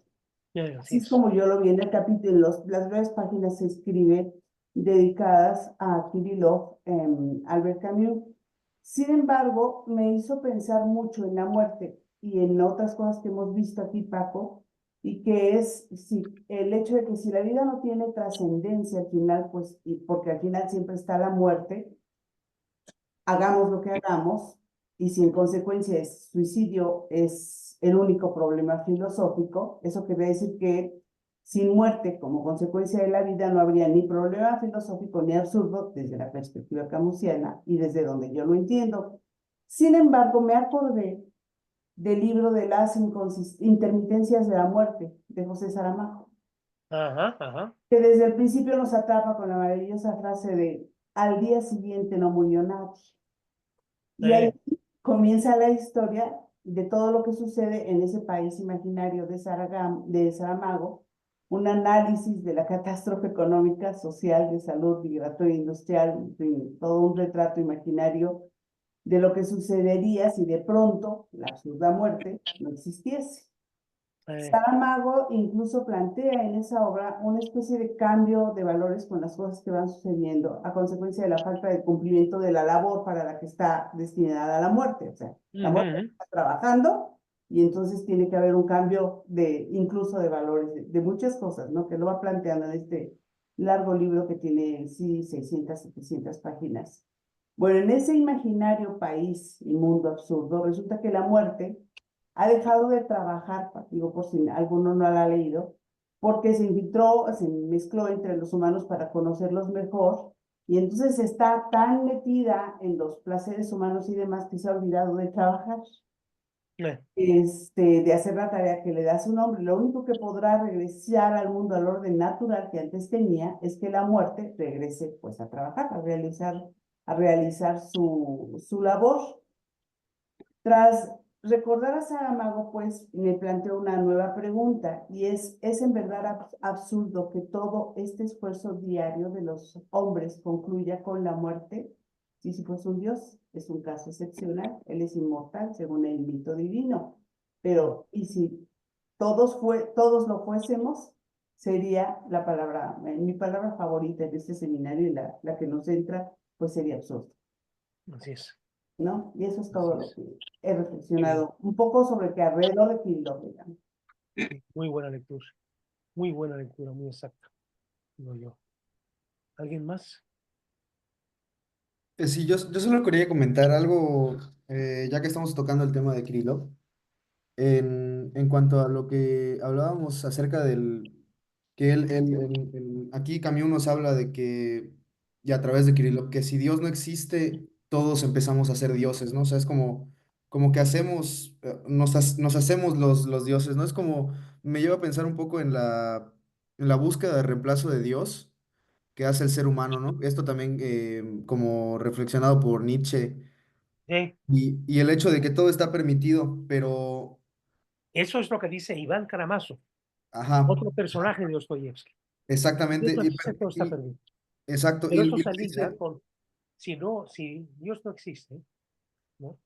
Así es como yo lo vi en el capítulo. Las breves páginas se escribe dedicadas a Kirillov, Albert Camus. Sin embargo, me hizo pensar mucho en la muerte y en otras cosas que hemos visto aquí, Paco, y que es el hecho de que si la vida no tiene trascendencia al final, pues, porque al final siempre está la muerte, hagamos lo que hagamos, y si en consecuencia el suicidio es el único problema filosófico, eso quiere decir que sin muerte como consecuencia de la vida no habría ni problema filosófico ni absurdo desde la perspectiva camusiana y desde donde yo lo entiendo. Sin embargo, me acordé del libro de las intermitencias de la muerte de José Saramago, que desde el principio nos atrapa con la maravillosa frase de: al día siguiente no murió nadie. Y ahí comienza la historia de todo lo que sucede en ese país imaginario de Saramago, un análisis de la catástrofe económica, social, de salud, migratoria, industrial, en fin, todo un retrato imaginario de lo que sucedería si de pronto la absurda muerte no existiese. Saramago incluso plantea en esa obra una especie de cambio de valores con las cosas que van sucediendo a consecuencia de la falta de cumplimiento de la labor para la que está destinada la muerte. O sea, la muerte está trabajando y entonces tiene que haber un cambio incluso de valores, de muchas cosas, ¿no? Que lo va planteando en este largo libro que tiene, sí, 600, 700 páginas. Bueno, en ese imaginario país y mundo absurdo, resulta que la muerte ha dejado de trabajar, digo por si alguno no la ha leído, porque se mezcló entre los humanos para conocerlos mejor, y entonces está tan metida en los placeres humanos y demás que se ha olvidado de trabajar, de hacer la tarea que le da su nombre. Lo único que podrá regresar al mundo, al orden natural que antes tenía, es que la muerte regrese pues a trabajar, a realizar su labor. Tras recordar a Saramago, pues, me planteó una nueva pregunta, y ¿es en verdad absurdo que todo este esfuerzo diario de los hombres concluya con la muerte? Sí, pues un Dios es un caso excepcional, él es inmortal según el mito divino, pero ¿y si todos lo fuésemos? Sería mi palabra favorita en este seminario y la que nos entra, pues sería absurdo, Así es, ¿no? Y eso es así todo lo es. que he Sí, reflexionado un poco sobre que alrededor de Kindle, digamos. sí, muy buena lectura, muy exacta, digo yo. ¿Alguien más? Sí, yo solo quería comentar algo, ya que estamos tocando el tema de Krylov, en cuanto a lo que hablábamos acerca del, que aquí Camus nos habla de que, y a través de Krylov, que si Dios no existe, todos empezamos a ser dioses, ¿no? O sea, es como que hacemos, nos hacemos los dioses, ¿no? Es como, me lleva a pensar un poco en la búsqueda de reemplazo de Dios que hace el ser humano, ¿no? Esto también como reflexionado por Nietzsche Sí, y el hecho de que todo está permitido, pero, eso es lo que dice Iván Karamazov, ajá, otro personaje de Dostoyevsky. exactamente, Esto dice todo está perdido. exacto, Pero eso y se liga dice, con, si Dios no existe, ¿no?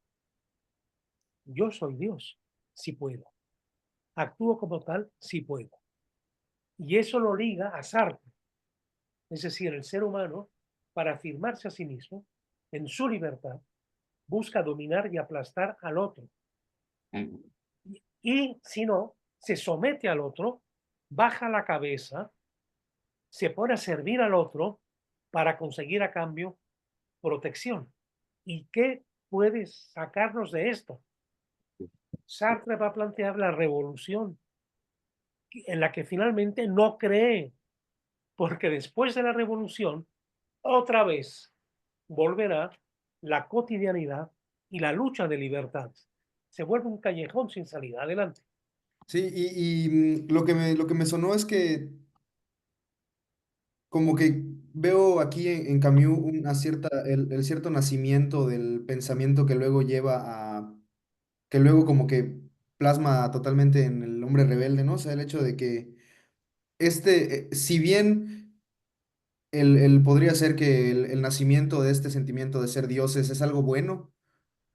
Yo soy Dios, si puedo. Actúo como tal, si puedo. Y eso lo liga a Sartre, es decir, el ser humano, para afirmarse a sí mismo, en su libertad, busca dominar y aplastar al otro. Y si no, se somete al otro, baja la cabeza, se pone a servir al otro para conseguir a cambio protección. ¿Y qué puede sacarnos de esto? Sartre va a plantear la revolución en la que finalmente no cree, porque después de la revolución, otra vez volverá la cotidianidad y la lucha de libertad. Se vuelve un callejón sin salida. Adelante. sí, lo que me sonó es que como que veo aquí en Camus el cierto nacimiento del pensamiento que luego que luego como que plasma totalmente en el hombre rebelde, ¿no? O sea, el hecho de que si bien podría ser que el nacimiento de este sentimiento de ser dioses es algo bueno,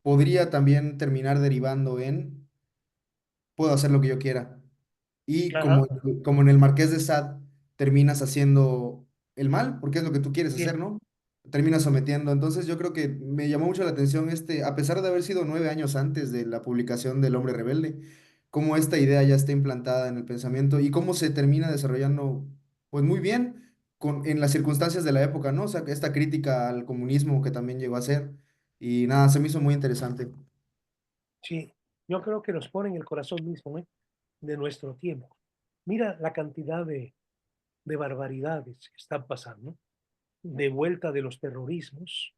podría también terminar derivando en puedo hacer lo que yo quiera. Y Ajá, como en el Marqués de Sade terminas haciendo el mal, porque es lo que tú quieres hacer, bien, ¿no? Terminas sometiendo. Entonces yo creo que me llamó mucho la atención a pesar de haber sido 9 años antes de la publicación del Hombre Rebelde, cómo esta idea ya está implantada en el pensamiento y cómo se termina desarrollando, pues muy bien en las circunstancias de la época, ¿no? O sea, esta crítica al comunismo que también llegó a ser. Y nada, se me hizo muy interesante. sí. Yo creo que nos pone en el corazón mismo, de nuestro tiempo. Mira la cantidad de barbaridades que están pasando, de vuelta de los terrorismos,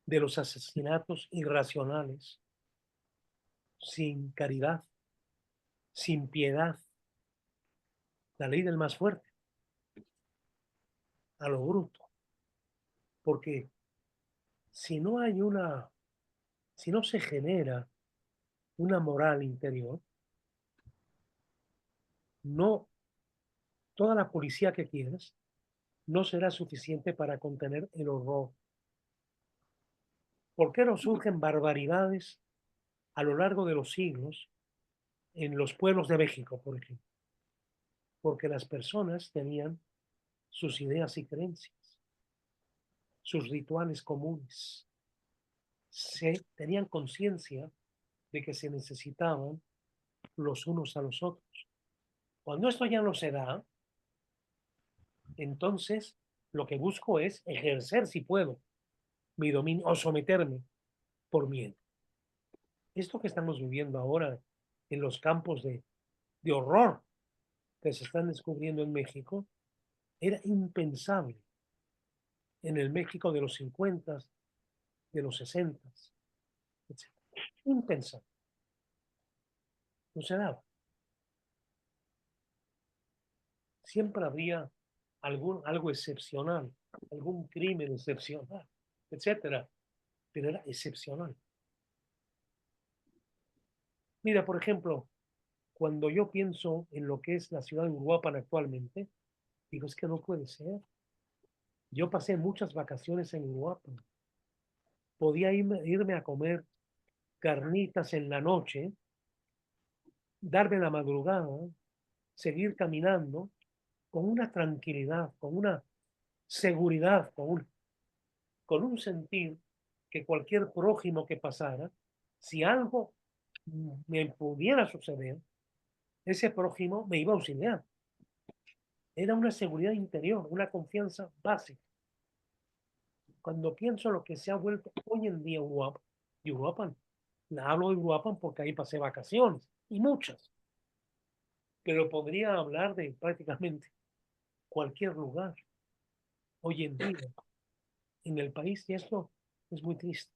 de los asesinatos irracionales, sin caridad, sin piedad, la ley del más fuerte, a lo bruto. Porque si no hay si no se genera una moral interior, no, toda la policía que quieras no será suficiente para contener el horror. ¿Por qué no surgen barbaridades a lo largo de los siglos en los pueblos de México, por ejemplo? Porque las personas tenían sus ideas y creencias, sus rituales comunes, tenían conciencia de que se necesitaban los unos a los otros. Cuando esto ya no se da, entonces lo que busco es ejercer, si puedo, mi dominio o someterme por miedo. Esto que estamos viviendo ahora en los campos de horror que se están descubriendo en México era impensable en el México de los 50, de los 60, etc. Impensable. No se daba. Siempre habría algo excepcional, algún crimen excepcional, etcétera, pero era excepcional. Mira, por ejemplo, cuando yo pienso en lo que es la ciudad de Uruapan actualmente, digo, es que no puede ser. Yo pasé muchas vacaciones en Uruapan. Podía irme a comer carnitas en la noche, darme la madrugada, seguir caminando con una tranquilidad, con una seguridad, con un sentir que cualquier prójimo que pasara, si algo me pudiera suceder, ese prójimo me iba a auxiliar. Era una seguridad interior, una confianza básica. Cuando pienso lo que se ha vuelto hoy en día Uruapan, hablo de Uruapan porque ahí pasé vacaciones, y muchas, pero podría hablar de prácticamente cualquier lugar hoy en día en el país, y esto es muy triste.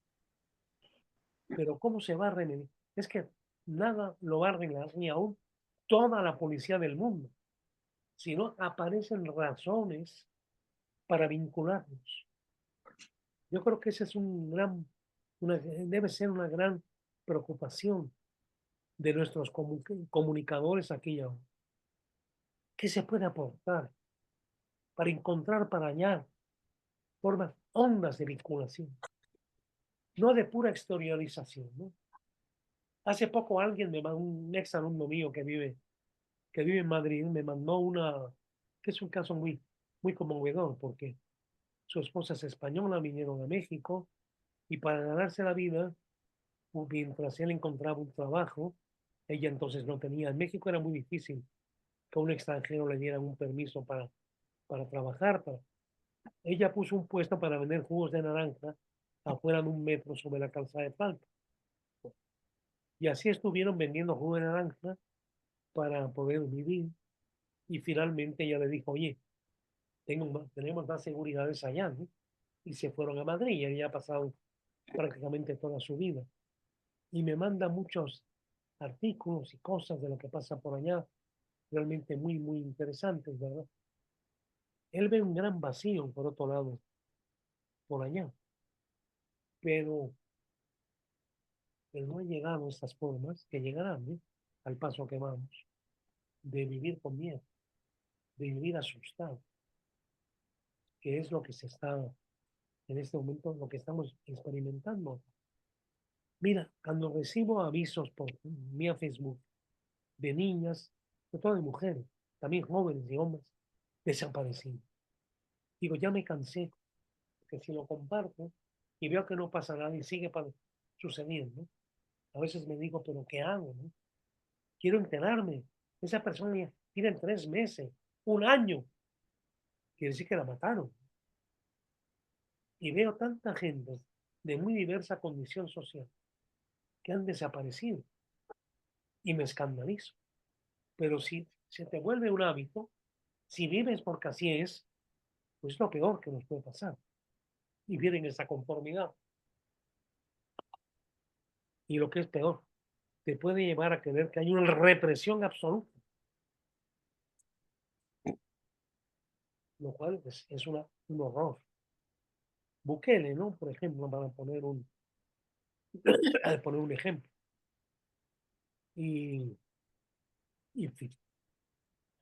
Pero ¿cómo se va a remediar? Es que nada lo va a arreglar, ni aún toda la policía del mundo, sino aparecen razones para vincularnos. Yo creo que ese es debe ser una gran preocupación de nuestros comunicadores aquí y ahora. ¿Qué se puede aportar para encontrar, para hallar formas hondas de vinculación? No de pura exteriorización, ¿no? Hace poco alguien un ex alumno mío que vive en Madrid, me mandó que es un caso muy conmovedor, porque su esposa es española, vinieron a México, y para ganarse la vida, mientras él encontraba un trabajo, ella entonces no tenía. En México era muy difícil que a un extranjero le dieran un permiso para trabajar. Ella puso un puesto para vender jugos de naranja afuera de un metro sobre la calzada de Talpa. Y así estuvieron vendiendo jugo de naranja para poder vivir. Y finalmente ella le dijo, oye, tenemos más seguridades allá, ¿no? Y se fueron a Madrid y ella ha pasado prácticamente toda su vida. Y me manda muchos artículos y cosas de lo que pasa por allá, realmente muy interesantes, ¿verdad? Él ve un gran vacío, por otro lado, por allá, pero no han llegado estas formas que llegarán, ¿eh? Al paso que vamos, de vivir con miedo, de vivir asustado, que es lo que se está, en este momento, lo que estamos experimentando. Mira, cuando recibo avisos por mi Facebook de niñas, sobre todo de mujeres, también jóvenes y hombres, desaparecidos, digo, ya me cansé, que si lo comparto y veo que no pasa nada y sigue sucediendo, a veces me digo, pero ¿qué hago? ¿No? Quiero enterarme. Esa persona ya tiene 3 meses, un año, quiere decir que la mataron. Y veo tanta gente de muy diversa condición social que han desaparecido y me escandalizo. Pero si se te vuelve un hábito, si vives porque así es, pues es lo peor que nos puede pasar. Y vivir en esa conformidad. Y lo que es peor, te puede llevar a creer que hay una represión absoluta. Lo cual es un horror. Bukele, ¿no? Por ejemplo, para poner un ejemplo. Y en fin,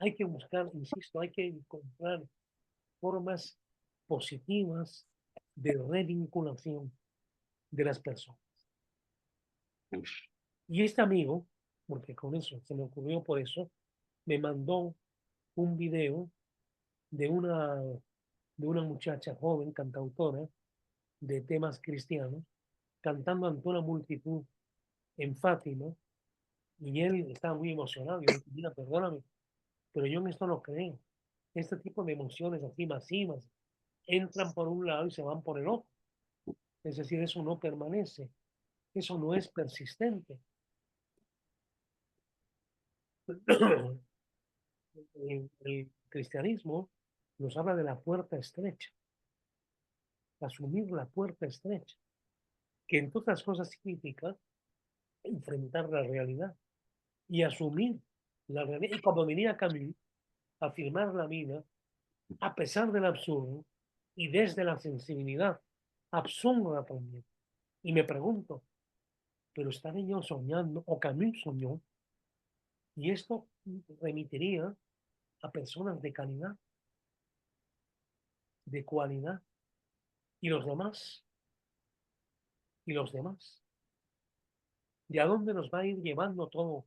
hay que buscar, insisto, hay que encontrar formas positivas de revinculación de las personas. Y este amigo, porque con eso se me ocurrió por eso, me mandó un video de una muchacha joven, cantautora, de temas cristianos, cantando ante una multitud en Fátima, y él estaba muy emocionado. Y yo le dije, mira, perdóname, pero yo en esto no creo. Este tipo de emociones así masivas entran por un lado y se van por el otro. Es decir, eso no permanece, eso no es persistente. El cristianismo nos habla de la puerta estrecha, asumir la puerta estrecha, que entre otras cosas significa enfrentar la realidad y asumir la realidad. Y como diría Camus, afirmar la vida a pesar del absurdo y desde la sensibilidad absurda también. Y me pregunto, pero estaba yo soñando, o Camus soñó, y esto remitiría a personas de calidad, de cualidad, y los demás, y los demás. ¿De a dónde nos va a ir llevando todo?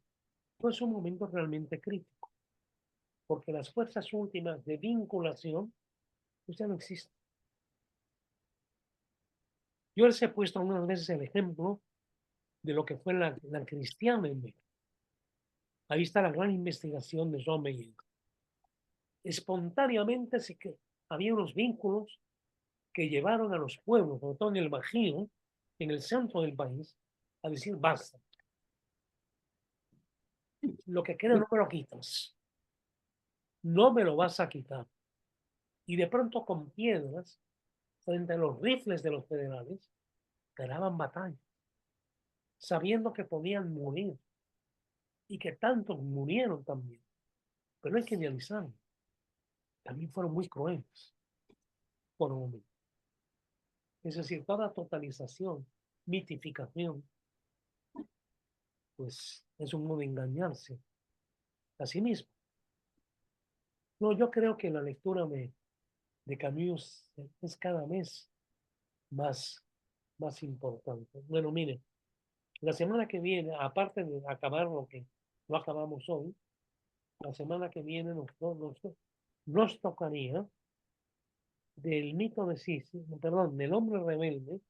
Pues es un momento realmente crítico, porque las fuerzas últimas de vinculación pues ya no existen. Yo les he puesto algunas veces el ejemplo de lo que fue la cristiana en México. Ahí está la gran investigación de Jean Meyer. Espontáneamente sí que había unos vínculos que llevaron a los pueblos, sobre todo en el Bajío, en el centro del país, a decir basta. Lo que queda no me lo quitas. No me lo vas a quitar. Y de pronto con piedras, frente a los rifles de los federales, ganaban batalla, sabiendo que podían morir y que tantos murieron también. Pero no hay que idealizar. También fueron muy crueles por un momento. Es decir, toda totalización, mitificación, pues es un modo de engañarse a sí mismo. No, yo creo que la lectura de Camus es cada mes más importante. Bueno, mire, la semana que viene, aparte de acabar lo que no acabamos hoy, la semana que viene nos tocaría del mito de Sísifo, perdón, del hombre rebelde,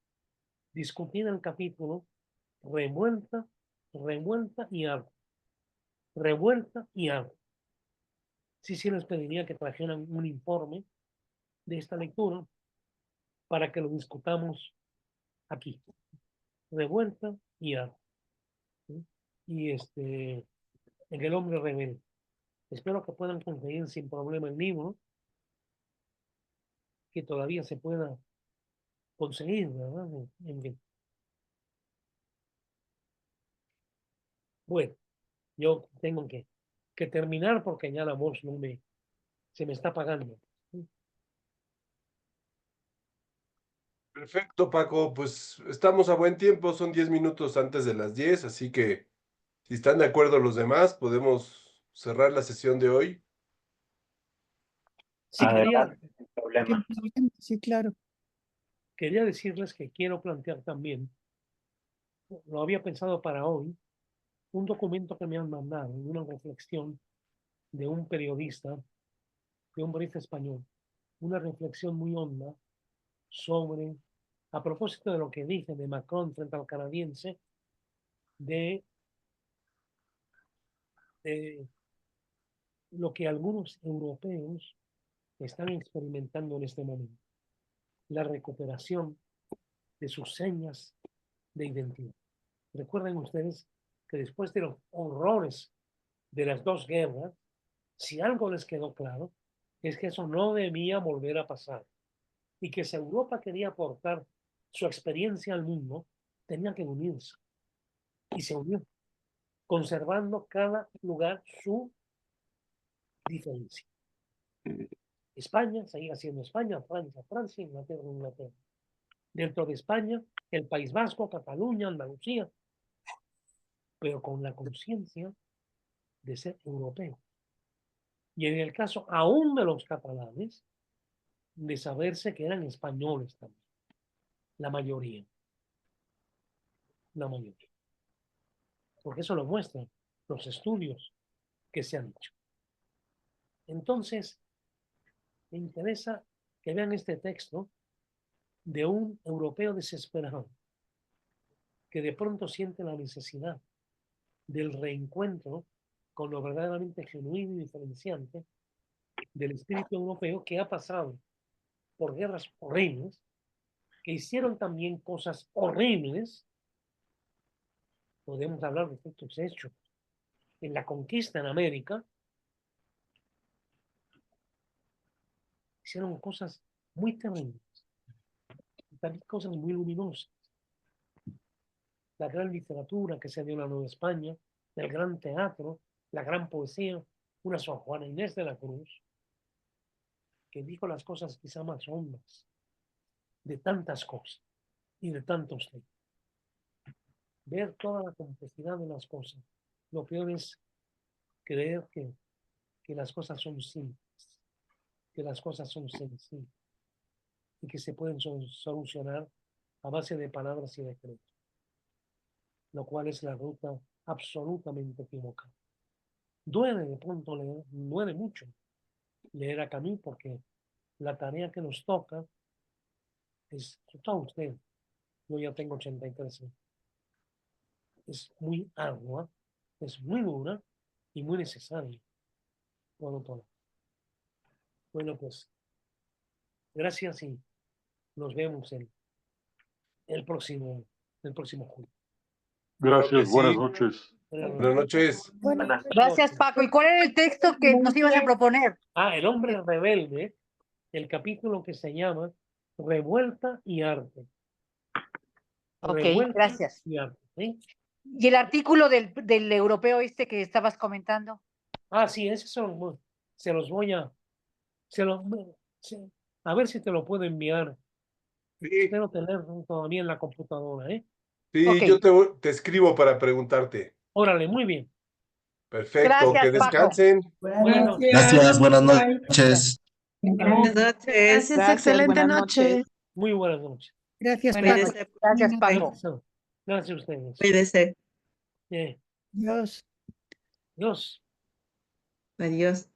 discutir el capítulo revuelta, revuelta y arte. Revuelta y arte. Sí les pediría que trajeran un informe de esta lectura para que lo discutamos aquí. Revuelta y arte. ¿Sí? Y en el hombre rebelde. Espero que puedan conseguir sin problema el libro, que todavía se pueda conseguir, ¿verdad? En fin. Bueno, yo tengo que terminar porque ya la voz se me está apagando. Perfecto, Paco. Pues estamos a buen tiempo, son 10 minutos antes de las 10, así que si están de acuerdo los demás, podemos cerrar la sesión de hoy. Sí, Adelante, sin problema. Sí, claro. quería decirles que quiero plantear también, lo había pensado para hoy, un documento que me han mandado, una reflexión de un periodista, de un periodista español, una reflexión muy honda sobre, a propósito de lo que dije de Macron frente al canadiense, de, de lo que algunos europeos están experimentando en este momento, la recuperación de sus señas de identidad. Recuerden ustedes que después de los horrores de las dos guerras, si algo les quedó claro, es que eso no debía volver a pasar y que si Europa quería aportar su experiencia al mundo, tenía que unirse. Y se unió, conservando cada lugar su diferencia. España seguía siendo España, Francia, Francia, Inglaterra, Inglaterra. Dentro de España, el País Vasco, Cataluña, Andalucía, pero con la conciencia de ser europeo. Y en el caso aún de los catalanes, de saberse que eran españoles también, la mayoría, porque eso lo muestran los estudios que se han hecho. Entonces, me interesa que vean este texto de un europeo desesperado, que de pronto siente la necesidad del reencuentro con lo verdaderamente genuino y diferenciante del espíritu europeo, que ha pasado por guerras horribles, que hicieron también cosas horribles. Podemos hablar de efectos hechos en la conquista en América, hicieron cosas muy terribles, y también cosas muy luminosas. La gran literatura que se dio en la Nueva España, el gran teatro, la gran poesía, una Sor Juana Inés de la Cruz, que dijo las cosas quizá más hondas de tantas cosas y de tantos temas. ver toda la complejidad de las cosas. Lo peor es creer que las cosas son simples, que las cosas son sencillas y que se pueden solucionar a base de palabras y decretos, lo cual es la ruta absolutamente equivocada. Duele de pronto leer, duele mucho leer a Camus porque la tarea que nos toca es, todo usted, yo ya tengo 83 años, es muy ardua, es muy dura y muy necesaria. Todo. Bueno, pues, gracias y nos vemos el próximo julio. Gracias, Buenas noches. Buenas noches. Gracias, Paco. ¿Y cuál era el texto que nos ibas a proponer? El hombre rebelde, el capítulo que se llama Revuelta y Arte. Ok, Revuelta gracias. y arte, ¿sí? ¿Y el artículo del europeo este que estabas comentando? Sí, ese se los voy a... a ver si te lo puedo enviar. Sí, Espero tenerlo todavía en la computadora, ¿eh? sí, Ok. yo te escribo para preguntarte. Órale, muy bien. Perfecto, Gracias, que Paco. descansen. Buenas noches. Gracias, buenas noches. Buenas noches. Gracias, Excelente buenas noche. noches. Muy buenas noches. Gracias, Buenas Paco. noches. Gracias, Paco. Gracias a ustedes. Cuídese. Bien. Dios. Dios. Adiós.